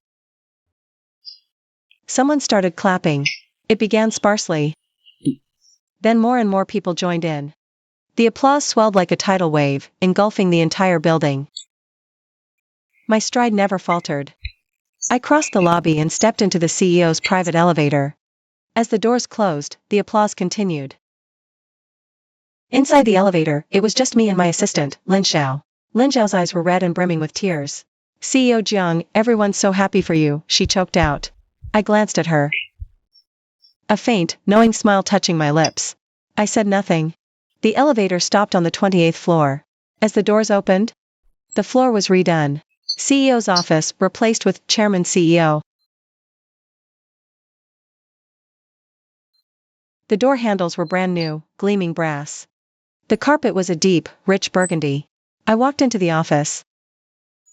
S1: Someone started clapping. It began sparsely. Then more and more people joined in. The applause swelled like a tidal wave, engulfing the entire building. My stride never faltered. I crossed the lobby and stepped into the CEO's private elevator. As the doors closed, the applause continued. Inside the elevator, it was just me and my assistant, Lin Xiao. Lin Xiao's eyes were red and brimming with tears. CEO Jiang, everyone's so happy for you, she choked out. I glanced at her. A faint, knowing smile touching my lips. I said nothing. The elevator stopped on the 28th floor. As the doors opened, the floor was redone. CEO's office replaced with Chairman CEO. The door handles were brand new, gleaming brass. The carpet was a deep, rich burgundy. I walked into the office.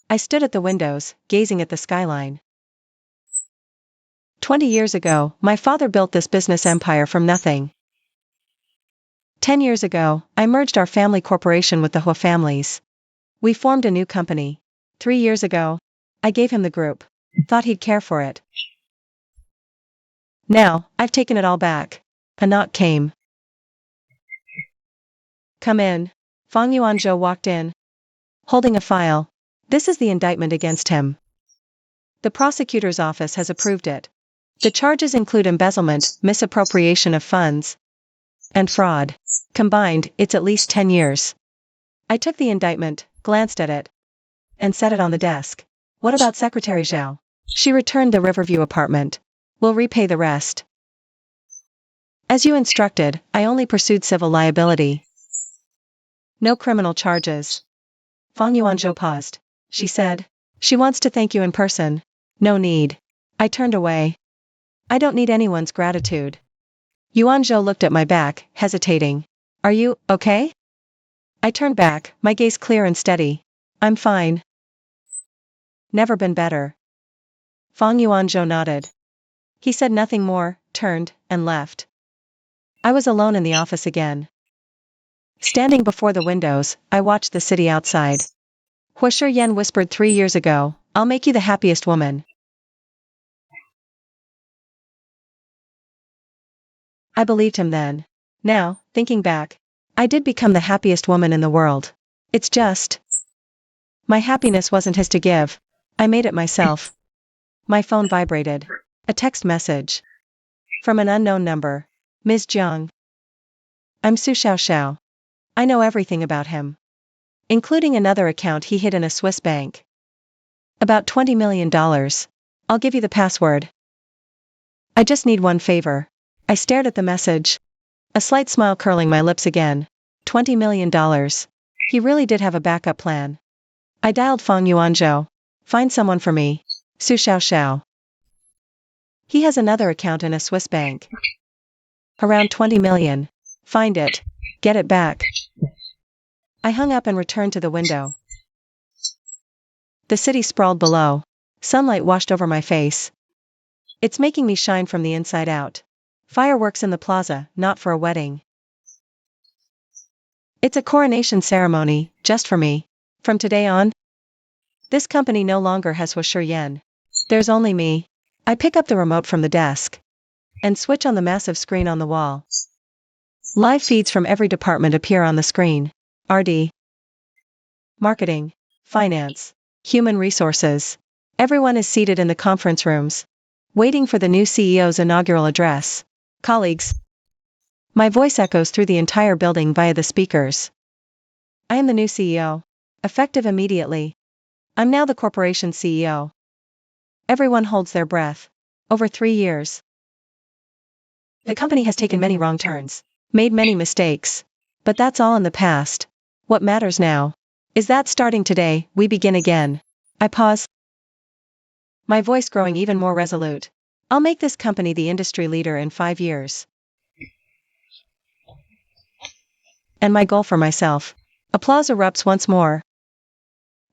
S1: I stood at the windows, gazing at the skyline. 20 years ago, my father built this business empire from nothing. 10 years ago, I merged our family corporation with the Hua families. We formed a new company. 3 years ago, I gave him the group. Thought he'd care for it. Now, I've taken it all back. A knock came. Come in. Fang Yuanzhou walked in, holding a file. This is the indictment against him. The prosecutor's office has approved it. The charges include embezzlement, misappropriation of funds, and fraud. Combined, it's at least 10 years. I took the indictment, glanced at it, and set it on the desk. What about Secretary Zhao? She returned the Riverview apartment. We'll repay the rest. As you instructed, I only pursued civil liability. No criminal charges. Fang Yuanzhou paused. She said, she wants to thank you in person. No need. I turned away. I don't need anyone's gratitude. Yuanzhou looked at my back, hesitating. Are you okay? I turned back, my gaze clear and steady. I'm fine. Never been better. Fang Yuanzhou nodded. He said nothing more, turned, and left. I was alone in the office again. Standing before the windows, I watched the city outside. Hua Shiyan whispered 3 years ago, I'll make you the happiest woman. I believed him then. Now, thinking back, I did become the happiest woman in the world. It's just, my happiness wasn't his to give. I made it myself. My phone vibrated. A text message. From an unknown number. Ms. Jiang. I'm Su Xiao. I know everything about him. Including another account he hid in a Swiss bank. About $20 million. I'll give you the password. I just need one favor. I stared at the message. A slight smile curling my lips again. $20 million. He really did have a backup plan. I dialed Fang Yuanzhou. Find someone for me. Su Xiao. He has another account in a Swiss bank. Around 20 million. Find it. Get it back. I hung up and returned to the window. The city sprawled below. Sunlight washed over my face. It's making me shine from the inside out. Fireworks in the plaza, not for a wedding. It's a coronation ceremony, just for me. From today on, this company no longer has Hua Shiyan. There's only me. I pick up the remote from the desk and switch on the massive screen on the wall. Live feeds from every department appear on the screen. RD, marketing, finance, human resources. Everyone is seated in the conference rooms, waiting for the new CEO's inaugural address. Colleagues. My voice echoes through the entire building via the speakers. I am the new CEO. Effective immediately. I'm now the corporation CEO. Everyone holds their breath. Over 3 years. The company has taken many wrong turns, made many mistakes. But that's all in the past. What matters now is that starting today, we begin again. I pause. My voice growing even more resolute. I'll make this company the industry leader in 5 years. And my goal for myself. Applause erupts once more.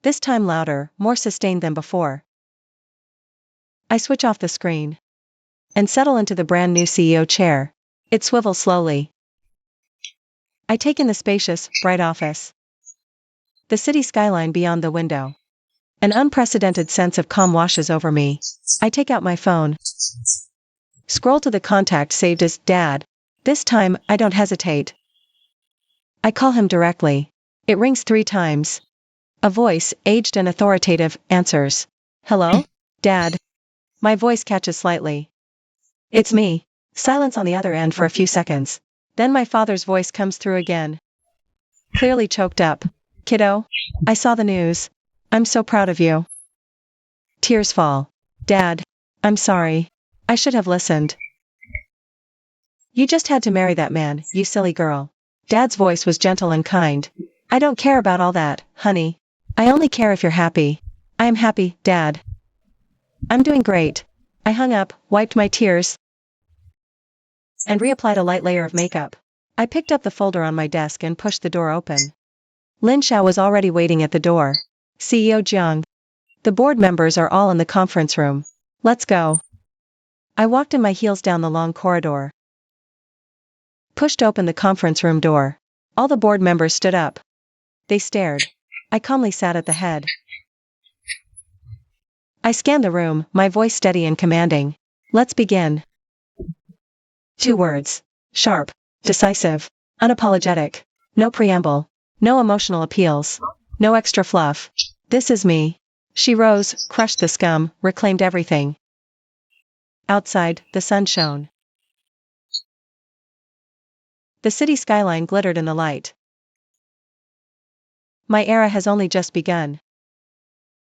S1: This time louder, more sustained than before. I switch off the screen and settle into the brand new CEO chair. It swivels slowly. I take in the spacious, bright office. The city skyline beyond the window. An unprecedented sense of calm washes over me. I take out my phone. Scroll to the contact saved as Dad. This time, I don't hesitate. I call him directly. It rings 3 times. A voice, aged and authoritative, answers. Hello? Dad. My voice catches slightly. It's me. Silence on the other end for a few seconds. Then my father's voice comes through again. Clearly choked up. Kiddo? I saw the news. I'm so proud of you. Tears fall. Dad. I'm sorry. I should have listened. You just had to marry that man, you silly girl. Dad's voice was gentle and kind. I don't care about all that, honey. I only care if you're happy. I am happy, Dad. I'm doing great. I hung up, wiped my tears, and reapplied a light layer of makeup. I picked up the folder on my desk and pushed the door open. Lin Xiao was already waiting at the door. CEO Jiang. The board members are all in the conference room. Let's go. I walked in my heels down the long corridor. Pushed open the conference room door. All the board members stood up. They stared. I calmly sat at the head. I scanned the room, my voice steady and commanding. Let's begin. 2 words. Sharp. Decisive. Unapologetic. No preamble. No emotional appeals. No extra fluff. This is me. She rose, crushed the scum, reclaimed everything. Outside, the sun shone. The city skyline glittered in the light. My era has only just begun.